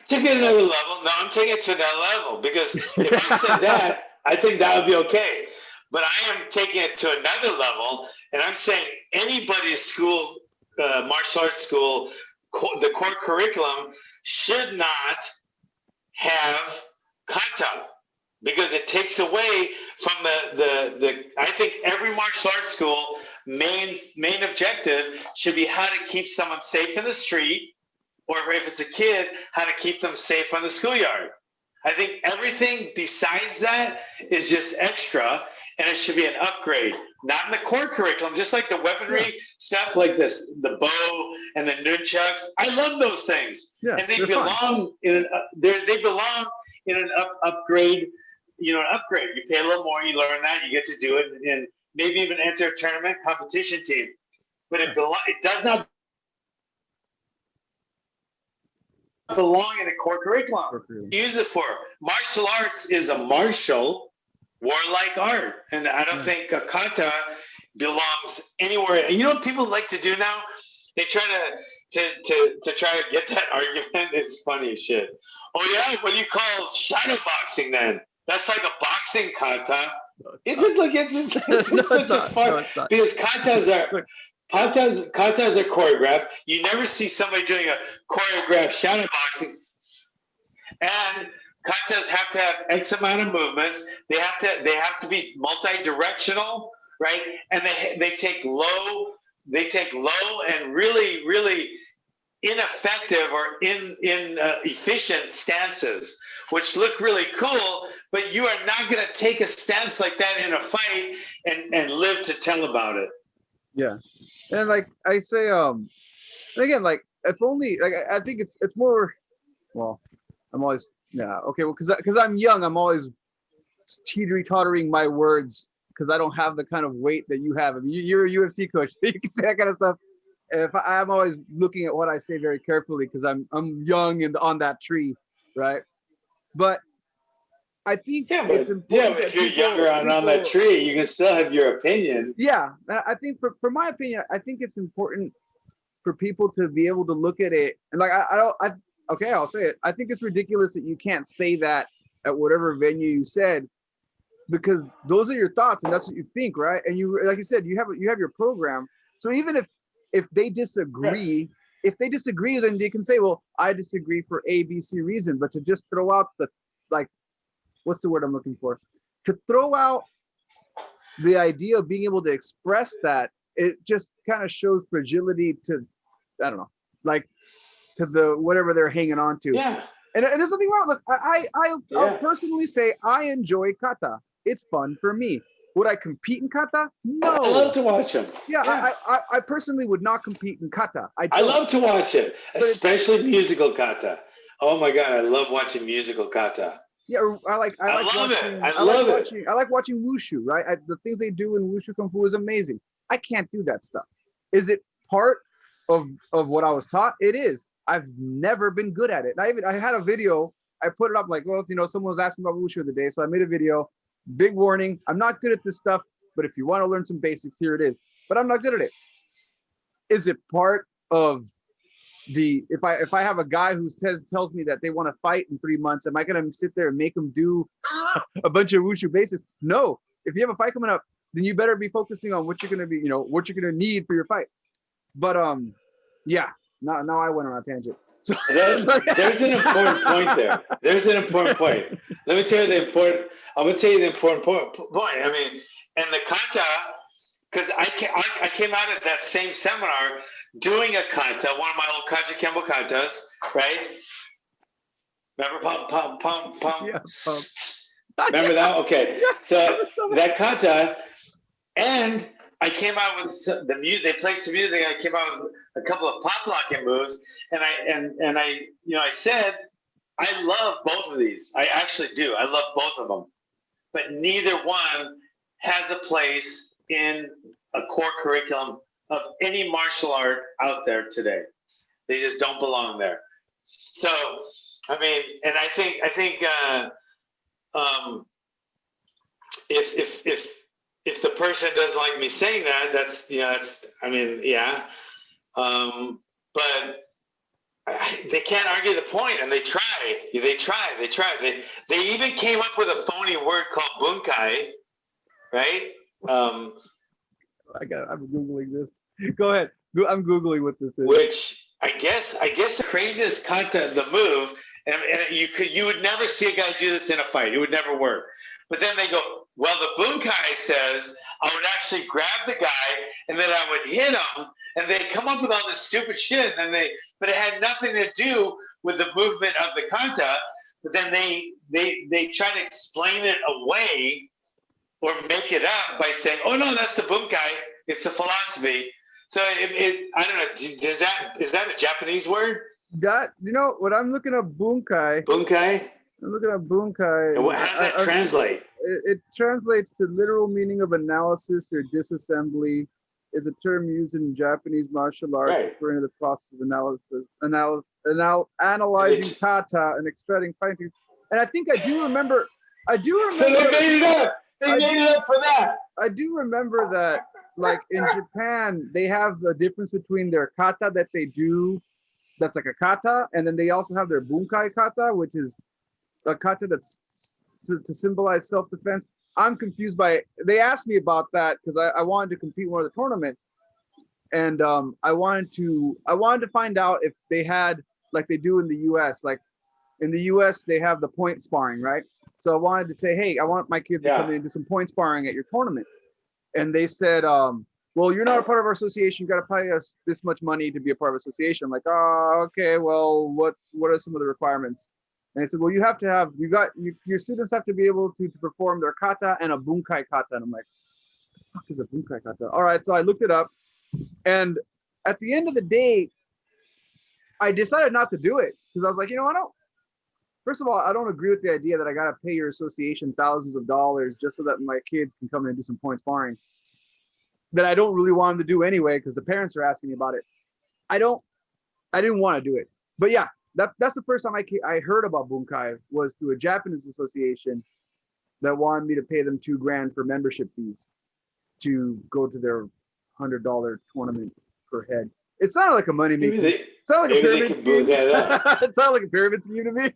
C: take it another level. No, I'm taking it to another level, because if I said that, I think that would be okay. But I am taking it to another level, and I'm saying anybody's school, martial arts school, the core curriculum should not have kata, because it takes away from the I think every martial arts school main objective should be how to keep someone safe in the street, or if it's a kid, how to keep them safe on the schoolyard. I think everything besides that is just extra, and it should be an upgrade, not in the core curriculum, just like the weaponry stuff like this, the bow and the nunchucks. I love those things.
B: Yeah,
C: and they belong in an upgrade, you know, an upgrade. You pay a little more, you learn that, you get to do it, and maybe even enter a tournament competition team. But it does not belong in a core curriculum. Use it for martial arts is a martial, warlike art, and I don't think a kata belongs anywhere. You know what people like to do now? They try to try to get that argument. It's funny as shit. Oh yeah, what do you call shadow boxing then? That's like a boxing kata. It's just like it's such a fun, because katas are choreographed. You never see somebody doing a choreographed shadow boxing. And katas have to have X amount of movements. They have to be multi-directional, right? And they take low and really, really ineffective or efficient stances, which look really cool, but you are not going to take a stance like that in a fight and live to tell about it.
B: Yeah. And like I say, again, like, if only, like, I think it's more, well, I'm always Yeah. Okay. Well, because I'm young, I'm always teetery-tottering my words because I don't have the kind of weight that you have. I mean, you're a UFC coach, so you can say that kind of stuff. If I'm always looking at what I say very carefully because I'm young and on that tree, right? But I think it's important
C: if
B: that
C: you're younger and on that tree, you can still have your opinion.
B: Yeah, I think for my opinion, I think it's important for people to be able to look at it and like okay, I'll say it. I think it's ridiculous that you can't say that at whatever venue you said because those are your thoughts and that's what you think, right? And you, like you said, you have your program. So even if they disagree, then they can say, well, I disagree for A, B, C reason. But to just throw out the like, what's the word I'm looking for? To throw out the idea of being able to express that, it just kind of shows fragility to, I don't know, like to the whatever they're hanging on to.
C: Yeah.
B: And there's nothing wrong. Look, I'll personally say I enjoy kata. It's fun for me. Would I compete in kata? No.
C: I love to watch them.
B: Yeah. I personally would not compete in kata.
C: I love to watch it, especially musical kata. Oh my God, I love watching musical kata.
B: Yeah, I like watching wushu, right? The things they do in wushu kung fu is amazing. I can't do that stuff. Is it part of what I was taught? It is. I've never been good at it. And I had a video. I put it up like, well, someone was asking about wushu the day, so I made a video. Big warning: I'm not good at this stuff, but if you want to learn some basics, here it is. But I'm not good at it. Is it part of if I have a guy who tells me that they want to fight in 3 months, am I going to sit there and make them do a bunch of wushu basics? No. If you have a fight coming up, then you better be focusing on what you're going to be, what you're going to need for your fight. But yeah. Now I went on a tangent. So
C: there's an important point there. There's an important point. I'm going to tell you the important point. I mean, and the kata, because I came out of that same seminar doing a kata, one of my old Kaja Kembo katas, right? Remember pum, pum, pum?
B: Yeah,
C: Remember that? Okay. So that kata, and I came out with the music. They played some music. I came out with a couple of pop locking moves, and I said I love both of these. I actually do. I love both of them, but neither one has a place in a core curriculum of any martial art out there today. They just don't belong there. So, I mean, and I think if the person doesn't like me saying that, that's I mean, yeah. But they can't argue the point, and they try. They even came up with a phony word called bunkai, right?
B: I'm Googling this. Go ahead. I'm Googling what this is.
C: Which I guess the craziest kata, the move, and you would never see a guy do this in a fight. It would never work. But then they go, well, the bunkai says I would actually grab the guy and then I would hit him, and they come up with all this stupid shit, but it had nothing to do with the movement of the kata. But then they try to explain it away or make it up by saying, oh no, that's the bunkai. It's the philosophy. So I don't know. Is that a Japanese word?
B: That what I'm looking at bunkai.
C: Bunkai.
B: I'm looking at bunkai.
C: And how does that translate?
B: It translates to literal meaning of analysis or disassembly. Is a term used in Japanese martial arts referring to the process of analyzing kata and extracting fighting. And I think I do remember. So
C: they made it up. They made it up for that.
B: I do remember that. Like in Japan, they have the difference between their kata that they do, that's like a kata, and then they also have their bunkai kata, which is a kata that's to symbolize self-defense. I'm confused by it. They asked me about that because I wanted to compete in one of the tournaments, and I wanted to find out if they had, like they do in the U.S. Like in the U.S. they have the point sparring, right? So I wanted to say, hey, I want my kids to come in and do some point sparring at your tournament. And they said, well, you're not a part of our association. You got to pay us this much money to be a part of our association. I'm like, oh, okay. Well, what are some of the requirements? And they said, well, your students have to be able to perform their kata and a bunkai kata. And I'm like, what the fuck is a bunkai kata? All right. So I looked it up. And at the end of the day, I decided not to do it because I was like, I first of all, I don't agree with the idea that I got to pay your association thousands of dollars just so that my kids can come in and do some point sparring that I don't really want them to do anyway because the parents are asking me about it. I didn't want to do it. But yeah, that's the first time I heard about Bunkai was through a Japanese association that wanted me to pay them $2,000 for membership fees to go to their $100 tournament per head. It sounded like a money making. It sounded like a pyramid scheme. It sounded like a pyramid scheme to me.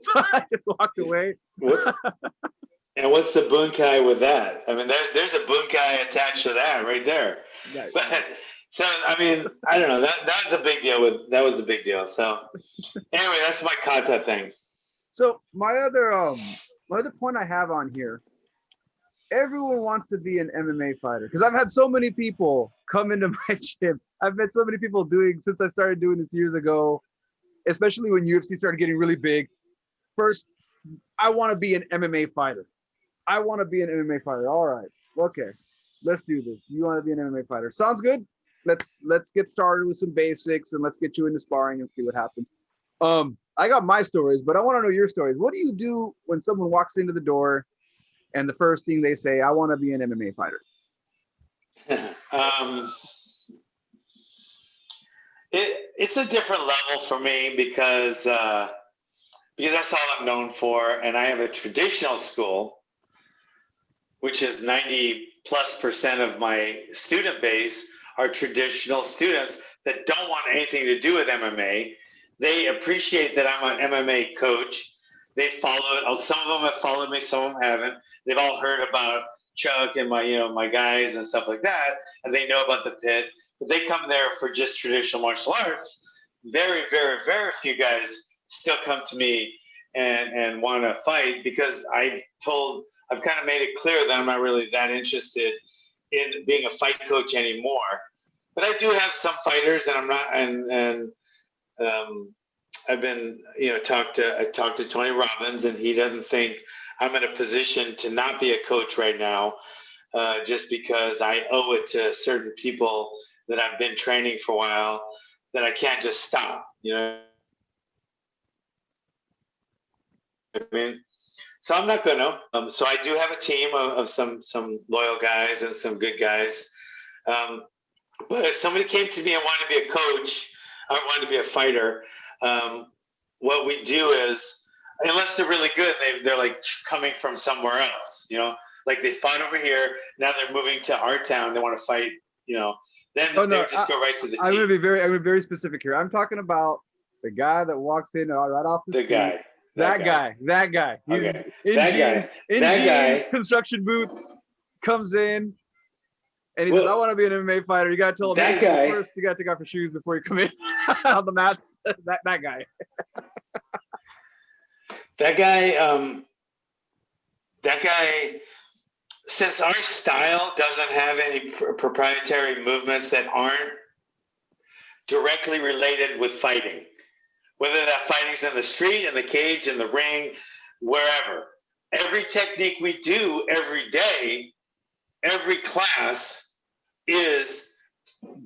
B: So I just walked away.
C: What's the Bunkai with that? I mean, there's a Bunkai attached to that right there.
B: Right.
C: But so I mean, I don't know. That was a big deal. That was a big deal. So anyway, that's my kata thing.
B: So my other point I have on here. Everyone wants to be an MMA fighter because I've had so many people come into my gym. I've met so many people since I started doing this years ago, especially when UFC started getting really big. First, I want to be an MMA fighter. I want to be an MMA fighter. All right. Okay. Let's do this. You want to be an MMA fighter. Sounds good. Let's get started with some basics and let's get you into sparring and see what happens. I got my stories, but I want to know your stories. What do you do when someone walks into the door and the first thing they say, I want to be an MMA fighter?
C: It's a different level for me because that's all I'm known for. And I have a traditional school, which is 90+% of my student base are traditional students that don't want anything to do with MMA. They appreciate that I'm an MMA coach. They follow it. Some of them have followed me, some of them haven't. They've all heard about Chuck and my guys and stuff like that, and they know about the pit. But they come there for just traditional martial arts. Very, very, very few guys still come to me and want to fight because I've kind of made it clear that I'm not really that interested in being a fight coach anymore. But I do have some fighters, and I'm not. And I've been, I talked to Tony Robbins, and he doesn't think I'm in a position to not be a coach right now, just because I owe it to certain people that I've been training for a while that I can't just stop. You know what I mean? So I'm not gonna. So I do have a team of some loyal guys and some good guys. But if somebody came to me and wanted to be a coach, I wanted to be a fighter. What we do is, unless they're really good, they're like coming from somewhere else, like they fought over here. Now they're moving to our town. They want to fight, then they just go right to the team.
B: I'm going to be very specific here. I'm talking about the guy that walks in right off the street.
C: Guy.
B: That guy.
C: Okay.
B: In jeans, construction boots, comes in. And he says, I want to be an MMA fighter. You got to tell him, first you got to take off your shoes before you come in on the mats. That guy.
C: That guy, since our style doesn't have any proprietary movements that aren't directly related with fighting, whether that fighting's in the street, in the cage, in the ring, wherever, every technique we do every day, every class is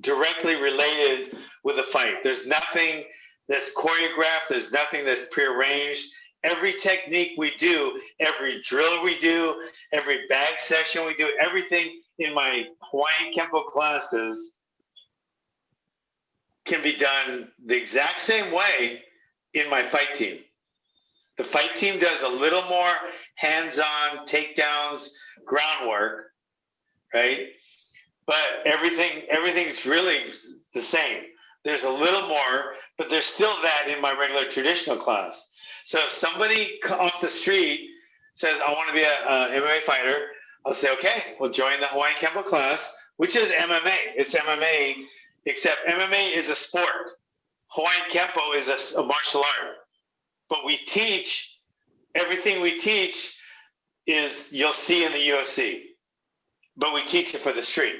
C: directly related with a fight. There's nothing that's choreographed. There's nothing that's prearranged. Every technique we do, every drill we do, every bag session we do, everything in my Hawaiian Kempo classes can be done the exact same way in my fight team. The fight team does a little more hands-on takedowns, groundwork, right? But everything's really the same. There's a little more, but there's still that in my regular traditional class. So if somebody off the street says, I want to be a MMA fighter, I'll say, okay, well, join the Hawaiian Kempo class, which is MMA. It's MMA, except MMA is a sport. Hawaiian Kempo is a martial art. But we teach, everything we teach is you'll see in the UFC. But we teach it for the street.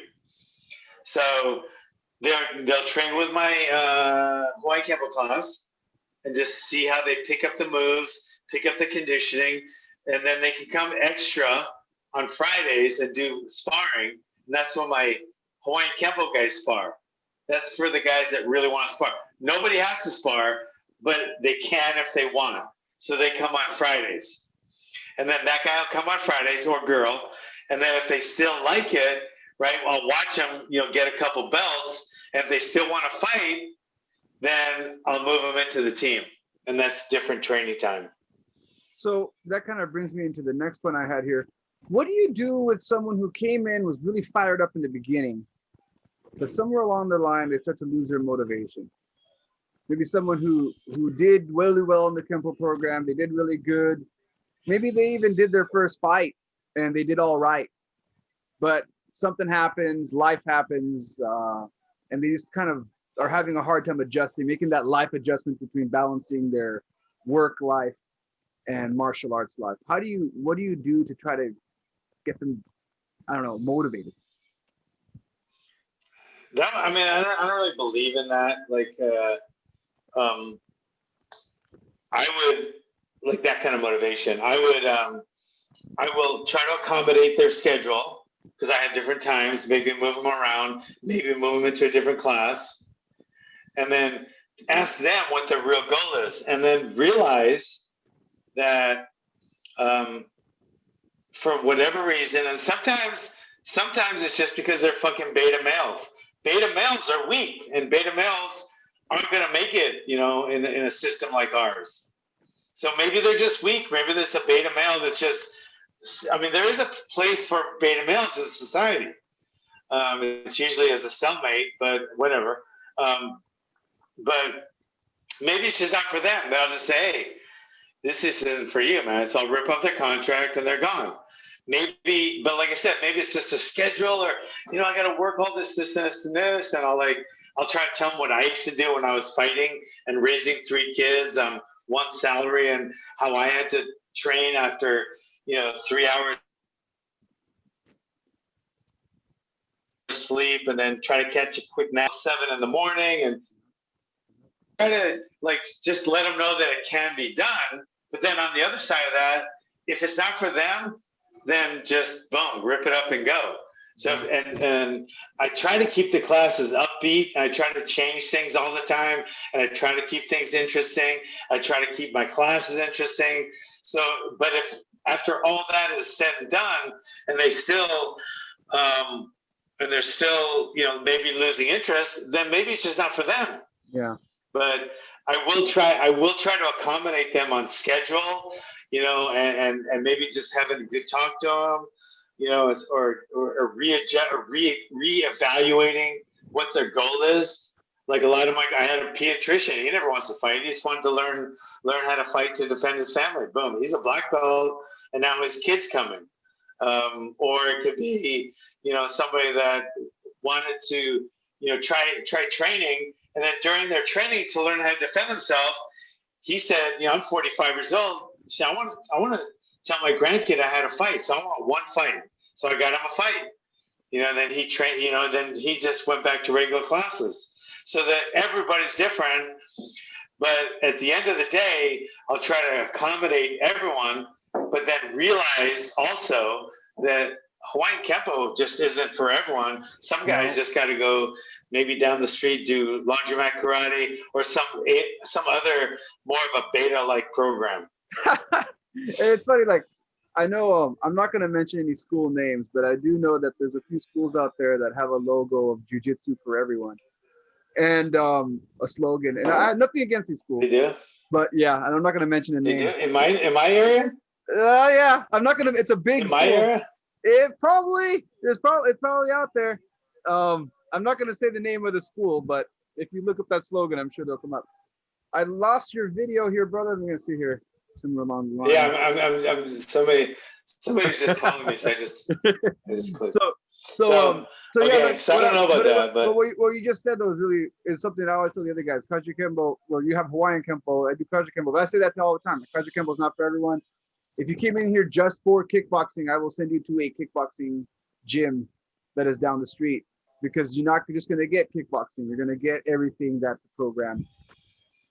C: So they'll train with my Hawaiian Kempo class and just see how they pick up the moves, pick up the conditioning, and then they can come extra on Fridays and do sparring. And that's when my Hawaiian Kempo guys spar. That's for the guys that really want to spar. Nobody has to spar, but they can if they want. So they come on Fridays. And then that guy will come on Fridays, or girl. And then if they still like it, right, I'll watch them, get a couple belts. And if they still want to fight, then I'll move them into the team. And that's different training time.
B: So that kind of brings me into the next point I had here. What do you do with someone who came in, was really fired up in the beginning, but somewhere along the line, they start to lose their motivation? Maybe someone who did really well in the Kempo program, they did really good. Maybe they even did their first fight and they did all right. But something happens, life happens, and they just kind of are having a hard time adjusting, making that life adjustment between balancing their work life and martial arts life. What do you do to try to get them, I don't know, motivated?
C: I don't really believe in that. I would like that kind of motivation. I will try to accommodate their schedule because I have different times, maybe move them around, maybe move them into a different class, and then ask them what their real goal is, and then realize that for whatever reason, and sometimes it's just because they're fucking beta males. Beta males are weak, and beta males aren't going to make it, in a system like ours. So maybe they're just weak. Maybe there's a beta male that's just, there is a place for beta males in society. It's usually as a cellmate, but whatever. But maybe it's just not for them. They'll just say, hey, this isn't for you, man. So I'll rip up their contract and they're gone. Maybe, but like I said, maybe it's just a schedule, or, I got to work all this, and this. And I'll try to tell them what I used to do when I was fighting and raising 3 kids on one salary, and how I had to train after, 3 hours sleep, and then try to catch a quick nap 7 in the morning, and try to just let them know that it can be done. But then on the other side of that, if it's not for them, then just boom, rip it up and go. So, and I try to keep the classes upbeat. I try to change things all the time, and I try to keep things interesting. I try to keep my classes interesting. So, but if after all that is said and done, and they still, and they're still, maybe losing interest, then maybe it's just not for them.
B: Yeah.
C: But I will try to accommodate them on schedule, and maybe just having a good talk to them, or reevaluating what their goal is. Like I had a pediatrician. He never wants to fight. He just wanted to learn how to fight to defend his family. Boom. He's a black belt, and now his kid's coming. Or it could be, somebody that wanted to, try training, and then during their training to learn how to defend themselves, he said, I'm 45 years old. I want to tell my grandkid I had a fight, so I want one fight. So I got him a fight, and then he trained, then he just went back to regular classes. So that everybody's different, but at the end of the day, I'll try to accommodate everyone, but then realize also that Hawaiian Kempo just isn't for everyone. Some guys just got to go maybe down the street, do laundromat karate, or some other more of a beta-like program.
B: It's funny, I know I'm not going to mention any school names, but I do know that there's a few schools out there that have a logo of jiu-jitsu for everyone, and a slogan. And I have nothing against these schools.
C: They do?
B: But yeah, and I'm not going to mention a name.
C: They do? In my area?
B: Yeah, I'm not going to. It's a big
C: in
B: school.
C: My area?
B: It's probably out there. I'm not going to say the name of the school, but if you look up that slogan, I'm sure they'll come up. I lost your video here, brother. I'm going to see here. Somewhere along the line.
C: Yeah, I'm somebody's just calling me, so I just clicked.
B: So
C: okay,
B: yeah.
C: So I don't know about that, but
B: what you just said though is something I always tell the other guys. Kaji Kempo. Well, you have Hawaiian Kempo. I do Kaji Kempo, but I say that all the time. Kaji Kempo is not for everyone. If you came in here just for kickboxing, I will send you to a kickboxing gym that is down the street, because you're not just going to get kickboxing. You're going to get everything that the program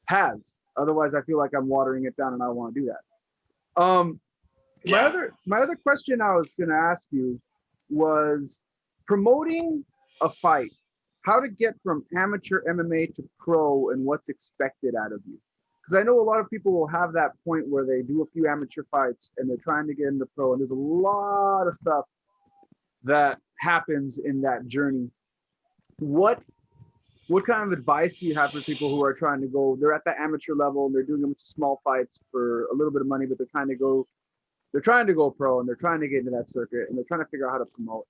B: has. Otherwise, I feel like I'm watering it down, and I don't want to do that. My other question I was going to ask you was promoting a fight. How to get from amateur MMA to pro, and what's expected out of you. because I know a lot of people will have that point where they do a few amateur fights and they're trying to get into pro, and there's a lot of stuff that happens in that journey. What kind of advice do you have for people who are trying to go, they're at that amateur level and they're doing a bunch of small fights for a little bit of money, but they're trying to go pro and they're trying to get into that circuit and they're trying to figure out how to promote?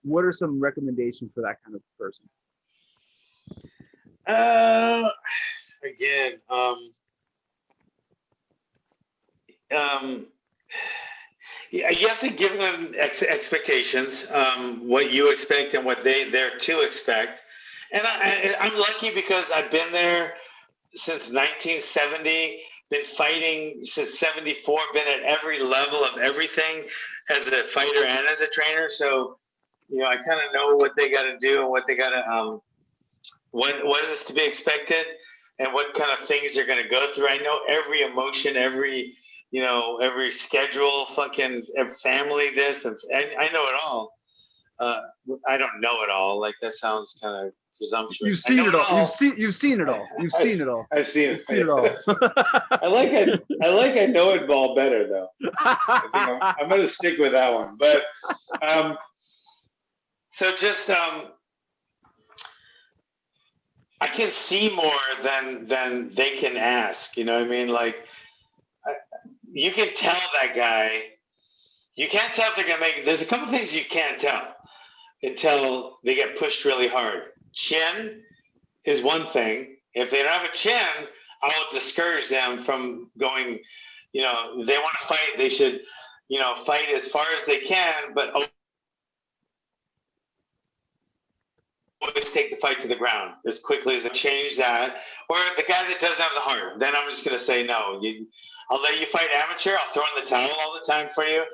B: What are some recommendations for that kind of person?
C: Again, yeah, you have to give them expectations, what you expect and what they're to expect. And I'm lucky because I've been there since 1970, been fighting since 74, been at every level of everything as a fighter and as a trainer. So, you know, I kind of know what they got to do and what they got to, what is to be expected and what kind of things they're going to go through. I know every emotion, every schedule, fucking family, this, and I know it all. I don't know it all. Like, that sounds kind of presumptuous.
B: You've seen it all. You've seen it all. You've seen it all.
C: I've seen it.
B: You've seen it all.
C: I know it all better though. I think I'm going to stick with that one. But so just I can see more than they can ask. You know what I mean? Like, you can tell that guy. You can't tell if they're going to make it. There's a couple things you can't tell until they get pushed really hard. Chin is one thing. If they don't have a chin, I will discourage them from going. You know, they want to fight. They should, you know, fight as far as they can, but always take the fight to the ground as quickly as they change that. Or the guy that doesn't have the heart, then I'm just going to say no. I'll let you fight amateur. I'll throw in the towel all the time for you.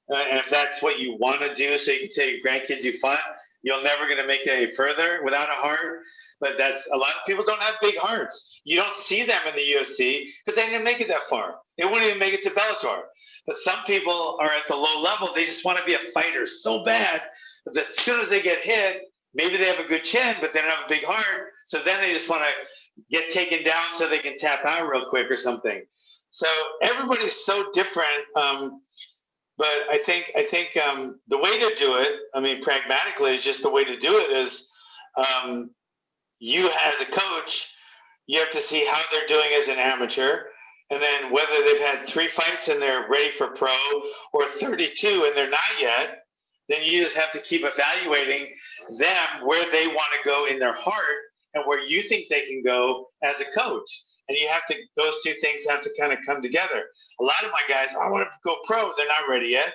C: And if that's what you want to do, so you can tell your grandkids you fought, you're never going to make it any further without a heart. But that's, a lot of people don't have big hearts. You don't see them in the UFC because they didn't make it that far. They wouldn't even make it to Bellator. But some people are at the low level. They just want to be a fighter so bad that as soon as they get hit, maybe they have a good chin, but they don't have a big heart. So then they just want to get taken down so they can tap out real quick or something. So everybody's so different. But I think the way to do it, I mean, pragmatically, is just the way to do it is you as a coach, you have to see how they're doing as an amateur, and then whether they've had 3 fights and they're ready for pro or 32 and they're not yet, then you just have to keep evaluating them where they want to go in their heart and where you think they can go as a coach. And you have to, those two things have to kind of come together. A lot of my guys, I want to go pro, they're not ready yet.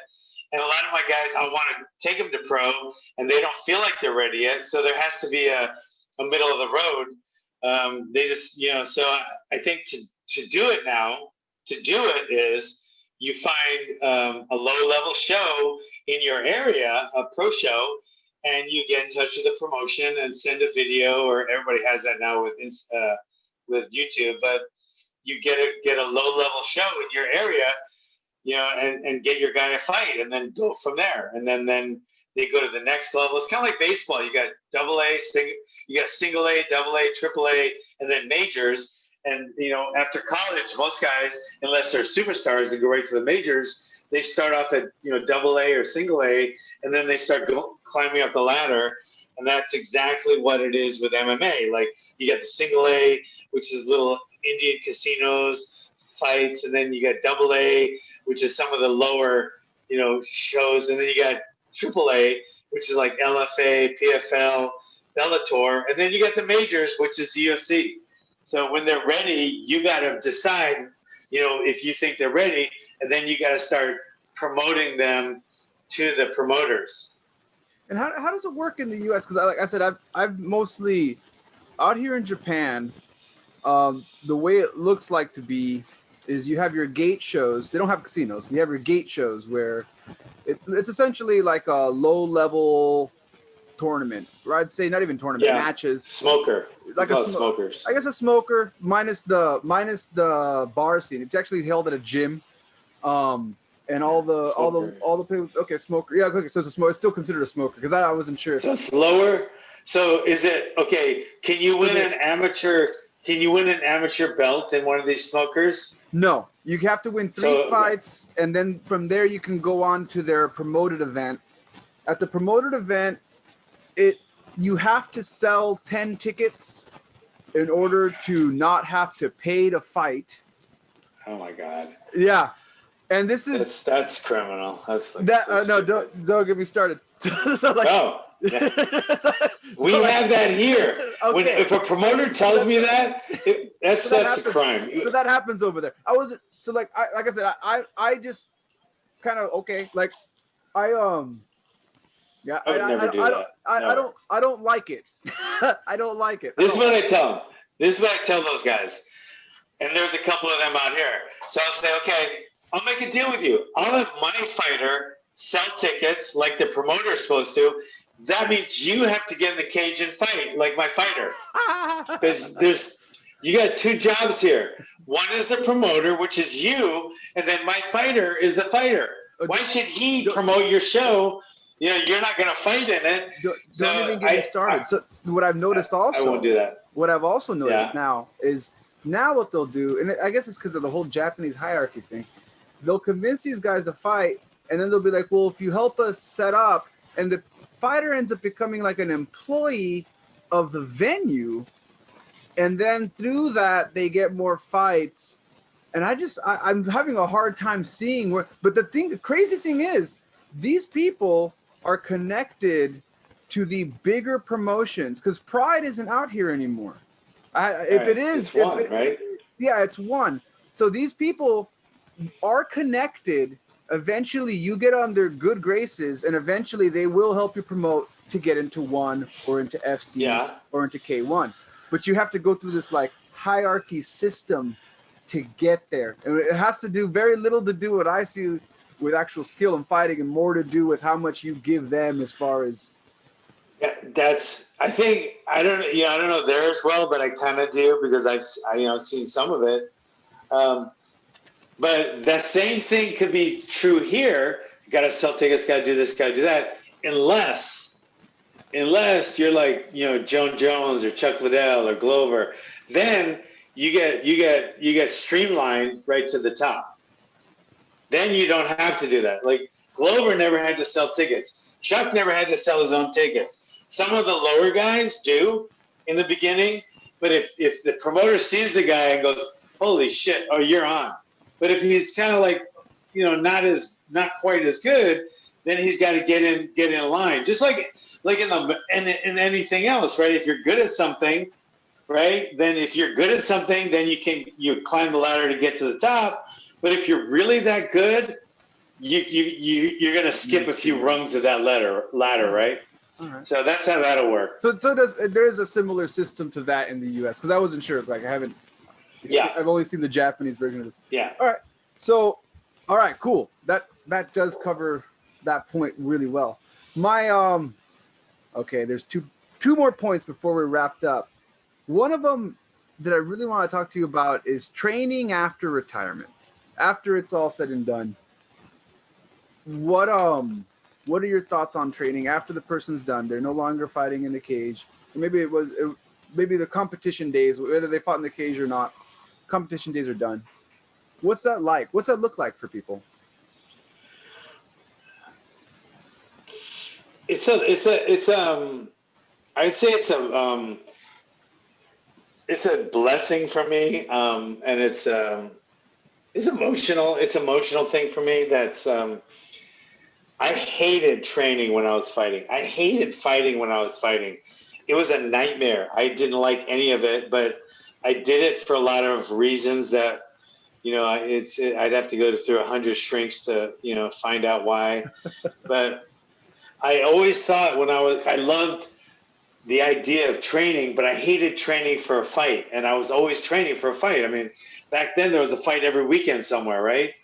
C: And a lot of my guys, I want to take them to pro, and they don't feel like they're ready yet. So there has to be a middle of the road. They just, you know, so I think to do it now, to do it is you find a low-level show in your area, a pro show, and you get in touch with the promotion and send a video, or everybody has that now with YouTube, but you get a low-level show in your area, you know, and get your guy a fight, and then go from there. And then they go to the next level. It's kind of like baseball. You got AA, you got single A, double A, triple A, and then majors. And, you know, after college, most guys, unless they're superstars and go right to the majors, they start off at, you know, double A or single A, and then they start climbing up the ladder. And that's exactly what it is with MMA. Like, you got the single A, which is little Indian casinos, fights, and then you got double A, which is some of the lower, you know, shows, and then you got triple A, which is like LFA, PFL, Bellator, and then you got the majors, which is the UFC. So when they're ready, you got to decide, you know, if you think they're ready, and then you got to start promoting them to the promoters.
B: And how does it work in the U.S.? Because like I said, I've mostly out here in Japan. The way it looks like to be is you have your gate shows. They don't have casinos. You have your gate shows where it's essentially like a low-level tournament, or I'd say not even tournament, matches.
C: Smoker,
B: like smokers. I guess a smoker minus the bar scene. It's actually held at a gym, and all the people. Okay, smoker. Yeah, okay. So it's a smoker. It's still considered a smoker because I wasn't sure.
C: So it's lower. So is it okay? Can you win an amateur Can you win an amateur belt in one of these smokers?
B: No, you have to win 3 fights, and then from there you can go on to their promoted event. At the promoted event, you have to sell 10 tickets in order to not have to pay to fight.
C: Oh my God.
B: Yeah, and this is
C: that's criminal. That's like
B: that.
C: So
B: no, don't get me started.
C: So yeah. We have that here.
B: Okay.
C: If a promoter tells me that, that's a crime.
B: So that happens over there. I said, I just kind of yeah, I don't like it. I don't like it.
C: This is what I tell them. This is what I tell those guys. And there's a couple of them out here. So I'll say, okay, I'll make a deal with you. I'll have my fighter sell tickets like the promoter's supposed to. That means you have to get in the cage and fight like my fighter. Because you got 2 jobs here. One is the promoter, which is you, and then my fighter is the fighter. Why should he promote your show? You know, you're not going to fight in it.
B: Don't even get me started. So what I've noticed also,
C: I won't do that.
B: What I've also noticed now is what they'll do, and I guess it's because of the whole Japanese hierarchy thing. They'll convince these guys to fight, and then they'll be like, well, if you help us set up, and the fighter ends up becoming like an employee of the venue, and then through that they get more fights. And I'm having a hard time seeing where, but the crazy thing is, these people are connected to the bigger promotions because Pride isn't out here anymore.
C: It's
B: one. So these people are connected. Eventually you get on their good graces, and eventually they will help you promote to get into 1 or into FC or into K1. But you have to go through this like hierarchy system to get there. And it has to do very little to do what I see with actual skill in fighting, and more to do with how much you give them as far as.
C: Yeah, I don't know there as well, but I kind of do because I've seen some of it. But that same thing could be true here. You got to sell tickets, got to do this, got to do that. Unless you're like, Joan Jones or Chuck Liddell or Glover, then you get streamlined right to the top. Then you don't have to do that. Like Glover never had to sell tickets. Chuck never had to sell his own tickets. Some of the lower guys do in the beginning, but if the promoter sees the guy and goes, holy shit, oh, you're on. But if he's kind of like, not quite as good, then he's got to get in line. Just like in anything else, right? If you're good at something, right? Then if you're good at something, then you climb the ladder to get to the top. But if you're really that good, you're gonna skip a few rungs of that ladder, right? All right. So that's how that'll work.
B: So there is a similar system to that in the U.S. because I wasn't sure. Like I haven't.
C: Yeah.
B: I've only seen the Japanese version of this.
C: Yeah.
B: All right. So, all right, cool. That does cover that point really well. My okay, there's two more points before we're wrapped up. One of them that I really want to talk to you about is training after retirement. After it's all said and done. What are your thoughts on training after the person's done? They're no longer fighting in the cage. Maybe maybe the competition days, whether they fought in the cage or not, competition days are done. What's that like? What's that look like for people?
C: I'd say it's a blessing for me, and it's emotional. It's an emotional thing for me. That's I hated training when I was fighting. I hated fighting when I was fighting. It was a nightmare. I didn't like any of it, but I did it for a lot of reasons that, I'd have to go through 100 shrinks to, find out why. But I always thought I loved the idea of training, but I hated training for a fight. And I was always training for a fight. I mean, back then there was a fight every weekend somewhere, right?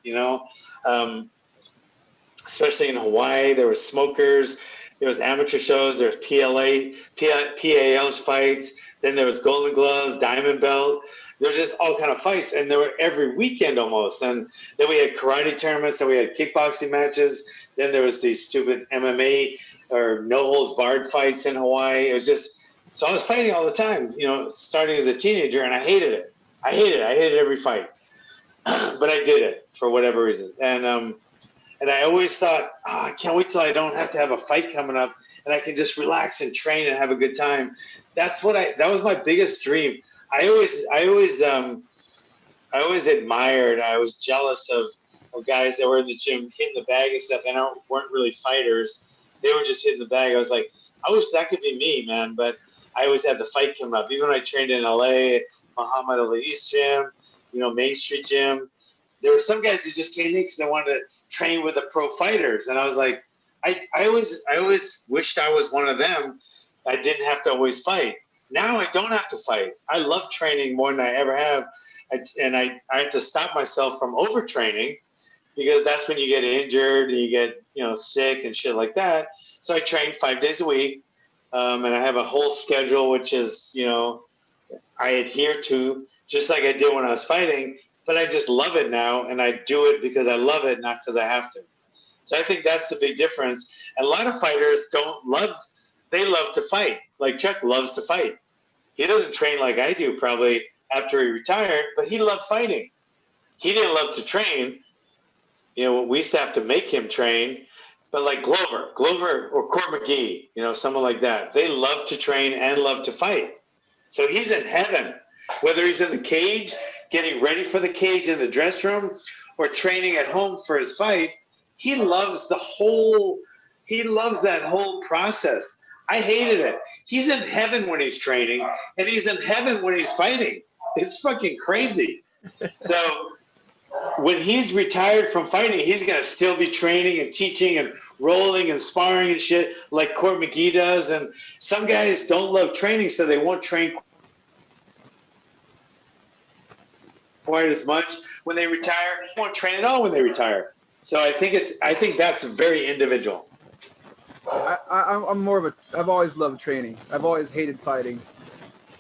C: Especially in Hawaii, there were smokers, there was amateur shows, there was PAL's fights, then there was Golden Gloves, Diamond Belt. There was just all kind of fights, and they were every weekend almost. And then we had karate tournaments, then we had kickboxing matches, then there was these stupid MMA or no holds barred fights in Hawaii. It was just So I was fighting all the time, starting as a teenager, and I hated it. I hated every fight, but I did it for whatever reasons. And I always thought, I can't wait till I don't have to have a fight coming up, and I can just relax and train and have a good time. That was my biggest dream. I always admired. I was jealous of guys that were in the gym hitting the bag and stuff, and weren't really fighters. They were just hitting the bag. I was like, I wish that could be me, man. But I always had the fight come up. Even when I trained in LA, Muhammad Ali's gym, Main Street Gym, there were some guys that just came in because they wanted to train with the pro fighters, and I was like, I always wished I was one of them. I didn't have to always fight. Now I don't have to fight. I love training more than I ever have, I have to stop myself from overtraining, because that's when you get injured and you get sick and shit like that. So I train 5 days a week, and I have a whole schedule which is I adhere to, just like I did when I was fighting. But I just love it now, and I do it because I love it, not because I have to. So I think that's the big difference. And a lot of fighters they love to fight. Like Chuck loves to fight. He doesn't train like I do probably after he retired, but he loved fighting. He didn't love to train. We used to have to make him train. But like Glover or Court McGee, someone like that, they love to train and love to fight. So he's in heaven, whether he's in the cage, getting ready for the cage in the dress room, or training at home for his fight. He loves that whole process. I hated it. He's in heaven when he's training, and he's in heaven when he's fighting. It's fucking crazy. So when he's retired from fighting, he's going to still be training and teaching and rolling and sparring and shit like Court McGee does. And some guys don't love training, so they won't train quite as much when they retire. They won't train at all when they retire. So I think that's very individual.
B: I'm more of I've always loved training. I've always hated fighting.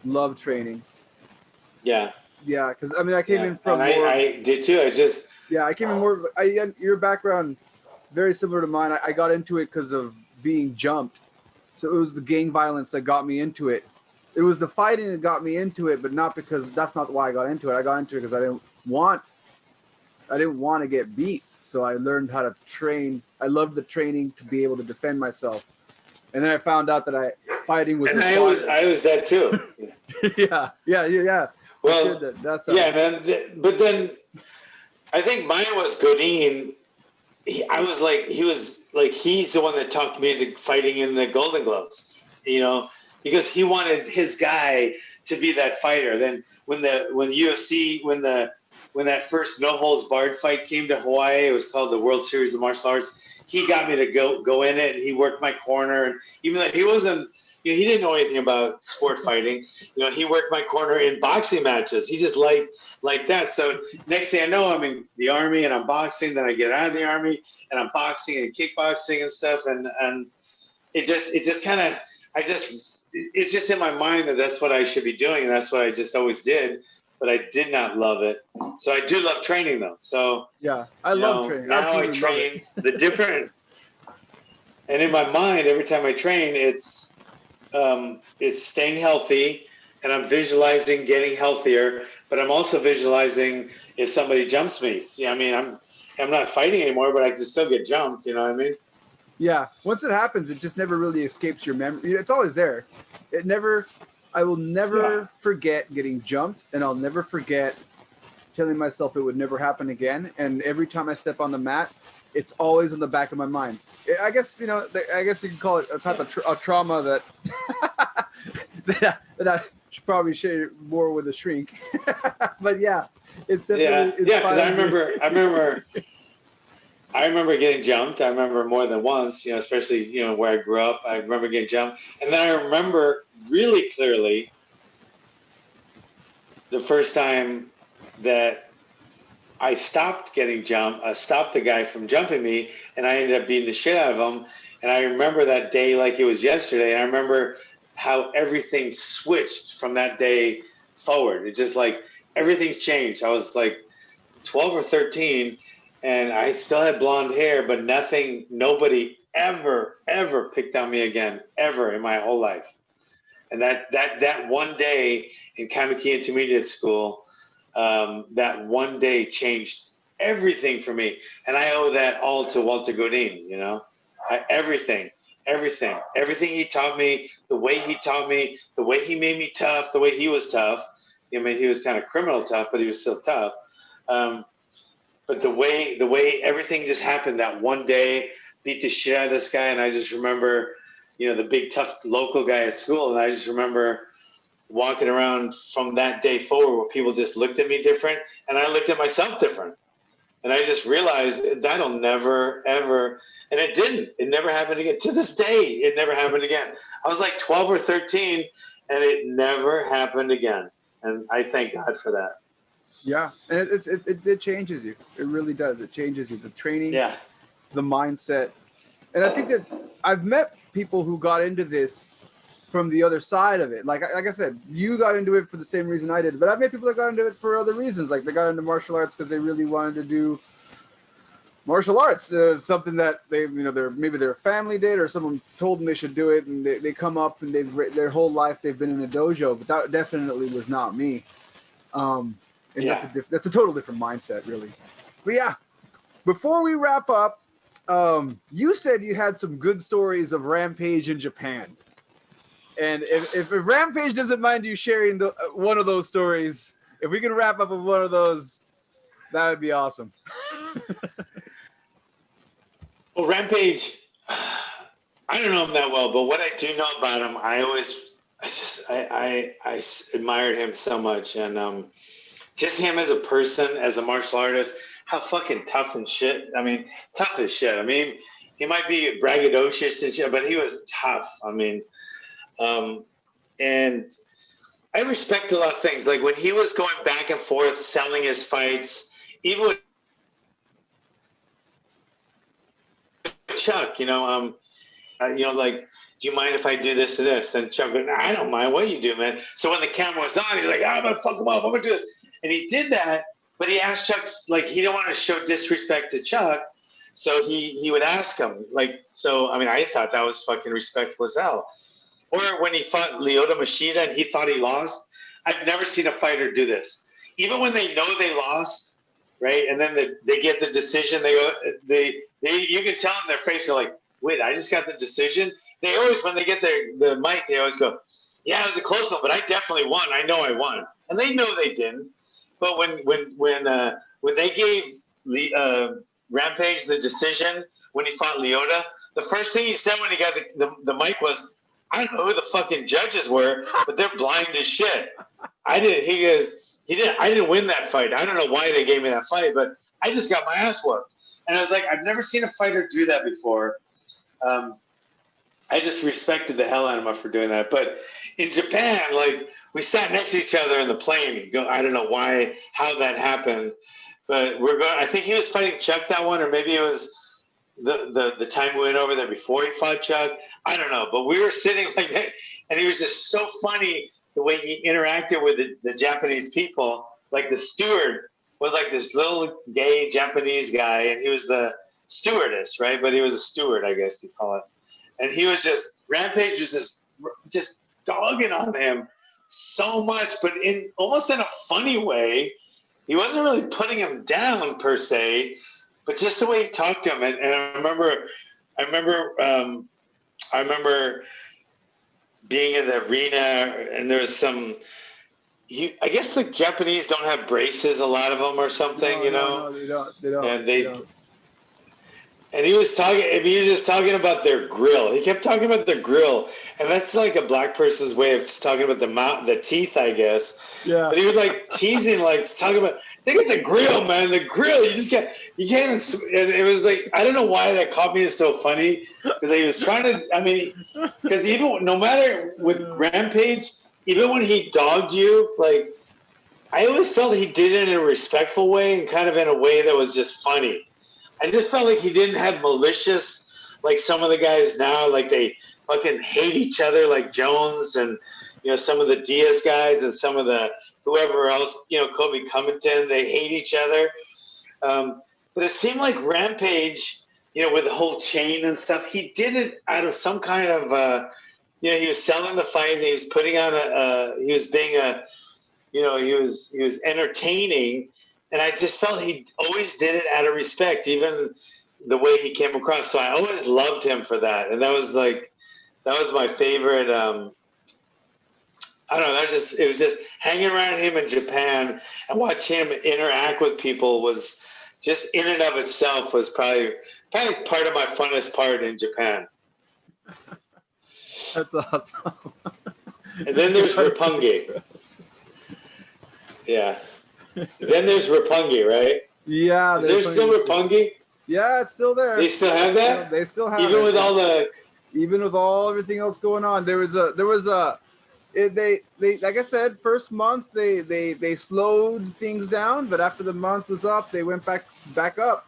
B: Love training.
C: Yeah.
B: Yeah, because I came in from.
C: And I did too.
B: I came in more. Your background very similar to mine. I got into it because of being jumped. So it was the gang violence that got me into it. It was the fighting that got me into it, but not because that's not why I got into it. I got into it because I didn't want to get beat. So I learned how to train. I loved the training to be able to defend myself. And then I found out that fighting was.
C: And I was that too.
B: Yeah.
C: Well,
B: man.
C: But then I think mine was Godin. He's the one that talked me into fighting in the Golden Gloves, because he wanted his guy to be that fighter. Then when that first no holds barred fight came to Hawaii, it was called the World Series of Martial Arts. He got me to go in it, and he worked my corner. And even though he wasn't, he didn't know anything about sport fighting, he worked my corner in boxing matches. He just like that. So next thing I know, I'm in the Army and I'm boxing. Then I get out of the Army and I'm boxing and kickboxing and stuff. And it's just in my mind that that's what I should be doing. And that's what I just always did. But I did not love it. So I do love training though. So
B: yeah, I love training.
C: Now I train the different. And in my mind, every time I train, it's staying healthy, and I'm visualizing getting healthier. But I'm also visualizing if somebody jumps me. Yeah, I'm not fighting anymore, but I can still get jumped. You know what I mean?
B: Yeah. Once it happens, it just never really escapes your memory. It's always there. I will never forget getting jumped, and I'll never forget telling myself it would never happen again. And every time I step on the mat, it's always in the back of my mind. I guess, I guess you can call it a type of a trauma that that I should probably share more with a shrink. But yeah, it's definitely
C: because I remember getting jumped. I remember more than once, especially, where I grew up. I remember getting jumped. And then I remember really clearly the first time that I stopped getting jumped. I stopped the guy from jumping me, and I ended up beating the shit out of him. And I remember that day like it was yesterday. And I remember how everything switched from that day forward. It's just like everything's changed. I was like 12 or 13, and I still had blonde hair, but nobody ever picked on me again, ever in my whole life. And that one day in Kamiki Intermediate School, that one day changed everything for me. And I owe that all to Walter Godin, you know, everything he taught me, the way he taught me, the way he made me tough, the way he was tough. I mean, he was kind of criminal tough, but he was still tough. But the way everything just happened that one day, beat the shit out of this guy. And I just remember, you know, the big tough local guy at school. And I just remember walking around from that day forward where people just looked at me different and I looked at myself different. And I just realized that'll never, ever, and it didn't. It never happened again. To this day, it never happened again. I was like 12 or 13 and it never happened again. And I thank God for that.
B: Yeah. And it changes you. It really does. It changes you. The training, the mindset. And I think that I've met people who got into this from the other side of it. Like I said, you got into it for the same reason I did, but I've met people that got into it for other reasons. Like they got into martial arts because they really wanted to do martial arts. Something that they, you know, maybe their family did or someone told them they should do it, and they come up and their whole life they've been in a dojo. But that definitely was not me. And that's a total different mindset, really. But yeah, before we wrap up, you said you had some good stories of Rampage in Japan. And if Rampage doesn't mind you sharing one of those stories, if we can wrap up with one of those, that would be awesome.
C: Well, Rampage, I don't know him that well, but what I do know about him, I admired him so much. And just him as a person, as a martial artist, how fucking tough and shit. I mean, tough as shit. I mean, he might be braggadocious and shit, but he was tough. I mean, and I respect a lot of things. Like when he was going back and forth, selling his fights, even with Chuck, like, do you mind if I do this and this? And Chuck goes, I don't mind. What you do, man? So when the camera was on, he's like, I'm going to fuck him up. I'm going to do this. And he did that, but he asked Chuck, like, he didn't want to show disrespect to Chuck. So he would ask him, like, so, I mean, I thought that was fucking respectful as hell. Or when he fought Lyoto Machida and he thought he lost, I've never seen a fighter do this. Even when they know they lost, right? And then they get the decision, you can tell in their face, they're like, wait, I just got the decision. They always, when they get the mic, they always go, yeah, it was a close one, but I definitely won. I know I won. And they know they didn't. But when they gave Rampage the decision when he fought Lyoto, the first thing he said when he got the mic was, I don't know who the fucking judges were, but they're blind as shit. I didn't win that fight. I don't know why they gave me that fight, but I just got my ass whooped. And I was like, I've never seen a fighter do that before. I just respected the hell out of him for doing that. But in Japan, like, we sat next to each other in the plane. I don't know how that happened, but I think he was fighting Chuck that one, or maybe it was the time we went over there before he fought Chuck. I don't know, but we were sitting like that, and he was just so funny the way he interacted with the Japanese people. Like the steward was like this little gay Japanese guy, and he was the stewardess, right? But he was a steward, I guess you call it. And he was Rampage was just dogging on him so much, but almost in a funny way. He wasn't really putting him down per se, but just the way he talked to him. And I remember being in the arena, and there was some. I guess the Japanese don't have braces, a lot of them, or something.
B: No, they don't.
C: And
B: they don't.
C: And he was just talking about their grill. He kept talking about their grill, and that's like a black person's way of talking about the teeth, I guess.
B: Yeah.
C: But he was like teasing, like talking about, they got the grill, man. The grill. You can't. And it was like, I don't know why that caught me as so funny, because he was trying to. I mean, because even no matter with Rampage, even when he dogged you, like, I always felt he did it in a respectful way and kind of in a way that was just funny. I just felt like he didn't have malicious, like some of the guys now, like they fucking hate each other, like Jones and, some of the Diaz guys and some of the whoever else, Kobe Covington, they hate each other. But it seemed like Rampage, with the whole chain and stuff, he did it out of some kind of you know, he was selling the fight and he was putting on he was being he was entertaining, and I just felt he always did it out of respect, even the way he came across. So I always loved him for that, and that was my favorite. I don't know. It was just hanging around him in Japan and watching him interact with people was just in and of itself was probably part of my funnest part in Japan.
B: That's awesome.
C: And then there's Roppongi. Yeah. Then there's Roppongi, right?
B: Yeah.
C: Is there still Roppongi?
B: Yeah, it's still there.
C: They still have that?
B: They still have
C: even
B: it.
C: with all
B: everything else going on. They like I said, first month they slowed things down, but after the month was up, they went back up.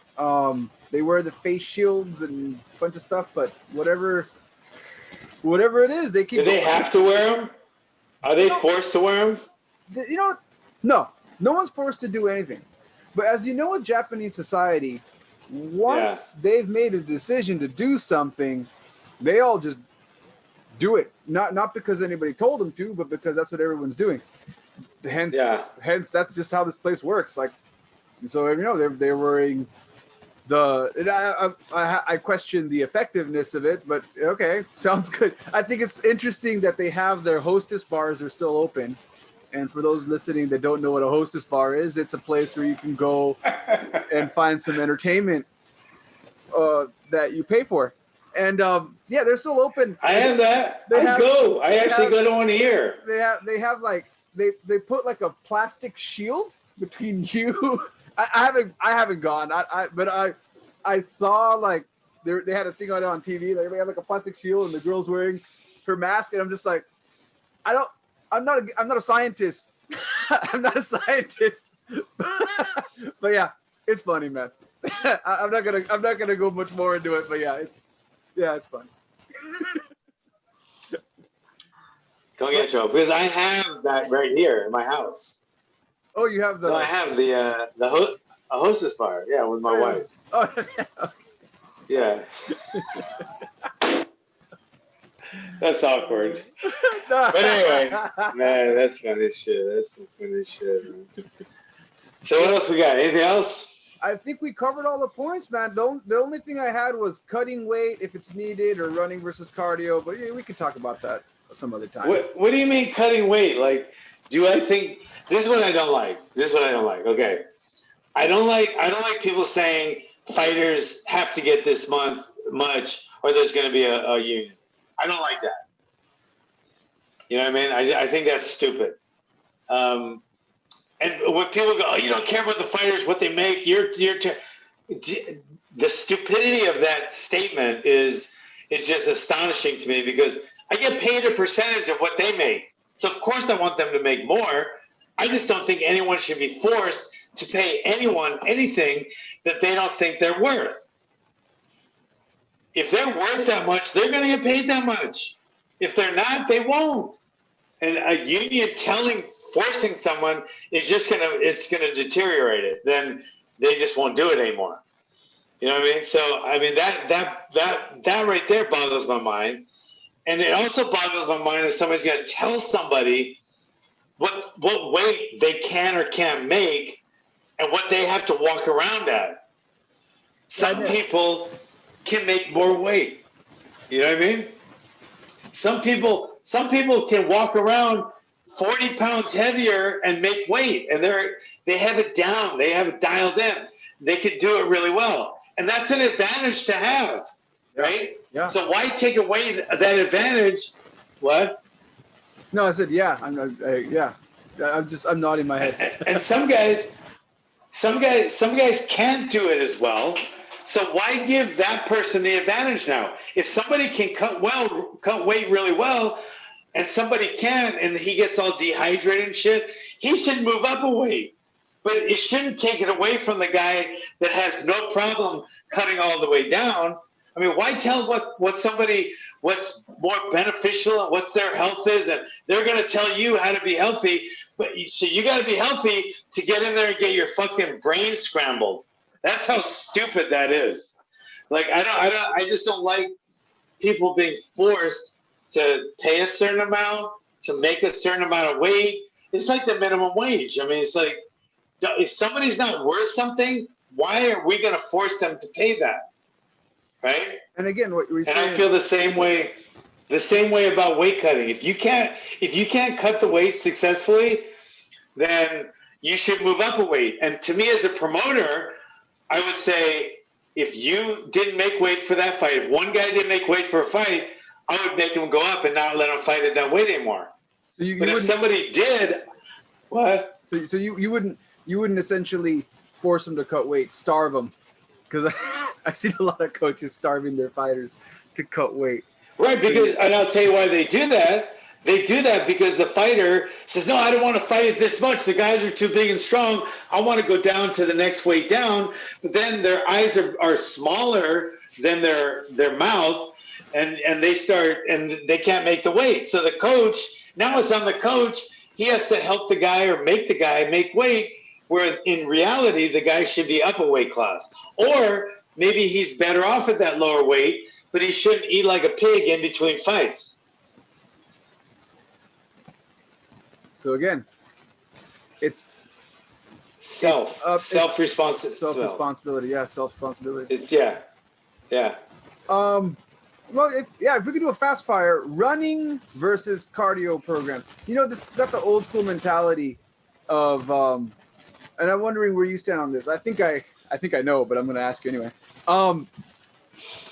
B: They wear the face shields and a bunch of stuff, but whatever it is, they keep.
C: Do they have to wear them? Are they forced to wear them?
B: You know, no one's forced to do anything. But as you know, in Japanese society, once they've made a decision to do something, they all just do it. Not because anybody told them to, but because that's what everyone's doing. Hence, that's just how this place works. Like, so you know, they're wearing I question the effectiveness of it, but okay, sounds good. I think it's interesting that they have their hostess bars are still open. And for those listening that don't know what a hostess bar is, it's a place where you can go and find some entertainment that you pay for. And they're still open.
C: I have that. I actually go to one here.
B: They have like they put like a plastic shield between you. I haven't gone. I saw like they had a thing on TV. Like they have like a plastic shield and the girl's wearing her mask, and I'm just like, I'm not a scientist. I'm not a scientist. But yeah, it's funny, man. I'm not gonna go much more into it, but it's fun.
C: Don't get in trouble, because I have that right here in my house.
B: Oh, you have the?
C: No, I have a hostess bar. Yeah, with my wife.
B: Oh,
C: yeah. That's awkward. But anyway, man, that's funny shit. That's some funny shit, man. So what else we got? Anything else?
B: I think we covered all the points, man. The only thing I had was cutting weight if it's needed or running versus cardio, but yeah, we could talk about that some other time.
C: What do you mean cutting weight? Like, I think this is what I don't like. Okay. I don't like people saying fighters have to get this much or there's going to be a union. I don't like that. You know what I mean? I think that's stupid. And when people go, oh, you don't care about the fighters, what they make, the stupidity of that statement is just astonishing to me, because I get paid a percentage of what they make. So of course I want them to make more. I just don't think anyone should be forced to pay anyone anything that they don't think they're worth. If they're worth that much, they're going to get paid that much. If they're not, they won't. And a union forcing someone is just going to deteriorate it. Then they just won't do it anymore. You know what I mean? So I mean that right there boggles my mind. And it also boggles my mind if somebody's going to tell somebody what weight they can or can't make and what they have to walk around at. Some people can make more weight. You know what I mean? Some people can walk around 40 pounds heavier and make weight, and they have it down. They have it dialed in. They could do it really well. And that's an advantage to have, right?
B: Yeah.
C: So why take away that advantage? What?
B: No, I said, yeah. I'm nodding my head.
C: And some guys can't do it as well. So why give that person the advantage now? If somebody can cut weight really well, and somebody can't, and he gets all dehydrated and shit, he should move up a weight. But it shouldn't take it away from the guy that has no problem cutting all the way down. I mean, why tell what's more beneficial and what their health is, and they're going to tell you how to be healthy, but so you got to be healthy to get in there and get your fucking brain scrambled. That's how stupid that is. Like I just don't like people being forced to pay a certain amount, to make a certain amount of weight. It's like the minimum wage. I mean, it's like, if somebody's not worth something, why are we going to force them to pay that? Right?
B: And again, what you're saying,
C: and I feel the same way about weight cutting. If you can't cut the weight successfully, then you should move up a weight. And to me as a promoter, I would say, if you didn't make weight for that fight, if one guy didn't make weight for a fight, I would make him go up and not let him fight at that weight anymore.
B: So
C: but if somebody did, what?
B: So you wouldn't essentially force them to cut weight, starve them, because I've seen a lot of coaches starving their fighters to cut weight.
C: Right, because and I'll tell you why they do that. They do that because the fighter says, no, I don't want to fight it this much. The guys are too big and strong. I want to go down to the next weight down. But then their eyes are smaller than their mouth, and they can't make the weight. So the coach, now it's on the coach. He has to help the guy or make the guy make weight, where in reality the guy should be up a weight class. Or maybe he's better off at that lower weight, but he shouldn't eat like a pig in between fights.
B: So again, it's self-responsibility. Yeah, self-responsibility.
C: Yeah.
B: Well, if we could do a fast fire, running versus cardio programs. You know, this got the old school mentality of, and I'm wondering where you stand on this. I think I know, but I'm going to ask you anyway.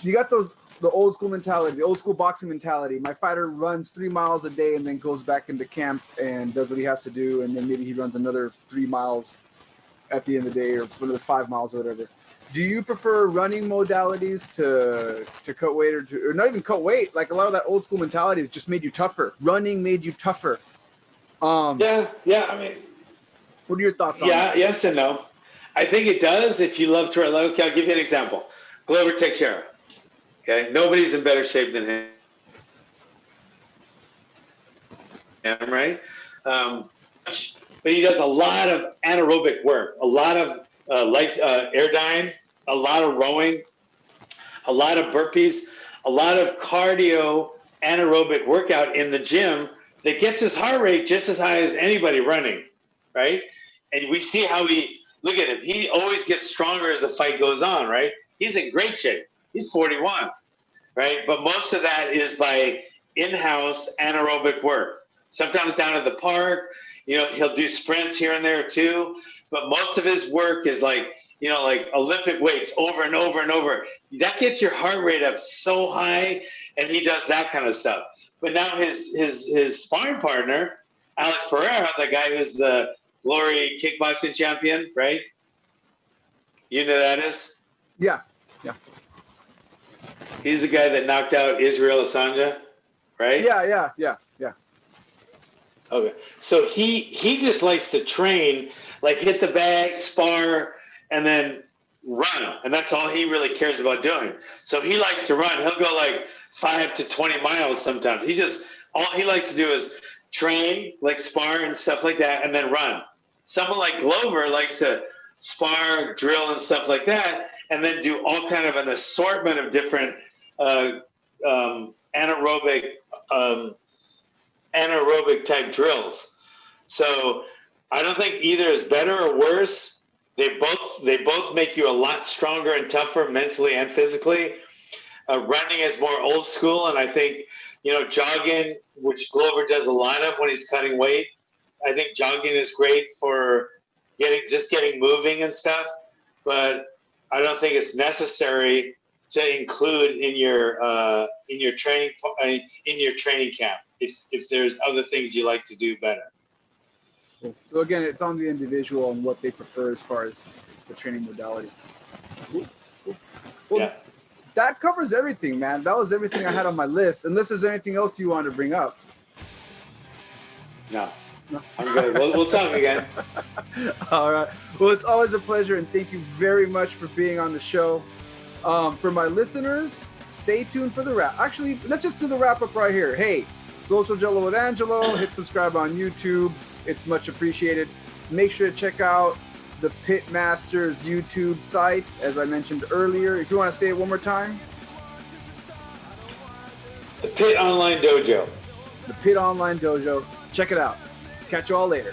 B: You got the old school mentality, the old school boxing mentality. My fighter runs 3 miles a day and then goes back into camp and does what he has to do, and then maybe he runs another 3 miles at the end of the day, or another 5 miles or whatever. Do you prefer running modalities to cut weight, or not even cut weight? Like, a lot of that old school mentality has just made you tougher. Running made you tougher.
C: Yeah. I mean,
B: what are your thoughts on that?
C: Yes and no. I think it does if you love to run. Okay, I'll give you an example. Glover Teixeira. Okay, nobody's in better shape than him, right? But he does a lot of anaerobic work, a lot of air dyeing, a lot of rowing, a lot of burpees, a lot of cardio anaerobic workout in the gym that gets his heart rate just as high as anybody running, right? And we see how look at him. He always gets stronger as the fight goes on, right? He's in great shape. He's 41, right? But most of that is by in-house anaerobic work. Sometimes down at the park, he'll do sprints here and there too. But most of his work is like Olympic weights over and over and over. That gets your heart rate up so high, and he does that kind of stuff. But now his sparring partner, Alex Pereira, the guy who's the Glory kickboxing champion, right? You know who that is?
B: Yeah.
C: He's the guy that knocked out Israel Adesanya, right?
B: Yeah.
C: Okay. So he just likes to train, like hit the bag, spar, and then run. And that's all he really cares about doing. So he likes to run. He'll go like 5 to 20 miles sometimes. All he likes to do is train, like spar and stuff like that, and then run. Someone like Glover likes to spar, drill, and stuff like that, and then do all kind of an assortment of different anaerobic type drills. So I don't think either is better or worse. They both make you a lot stronger and tougher mentally and physically. Running is more old school, and I think jogging, which Glover does a lot of when he's cutting weight. I think jogging is great for getting moving and stuff, but I don't think it's necessary to include in your training camp if there's other things you like to do better.
B: Cool. So again, it's on the individual and what they prefer as far as the training modality. Cool. Well,
C: yeah.
B: That covers everything, man. That was everything I had on my list. Unless there's anything else you wanted to bring up.
C: No. I'm good. We'll talk again.
B: All right. Well, it's always a pleasure, and thank you very much for being on the show. For my listeners, stay tuned for the wrap. Actually, let's just do the wrap up right here. Hey, Social Jello with Angelo. Hit subscribe on YouTube. It's much appreciated. Make sure to check out the Pitmasters YouTube site, as I mentioned earlier. If you want to say it one more time.
C: The Pit Online Dojo.
B: The Pit Online Dojo. Check it out. Catch you all later.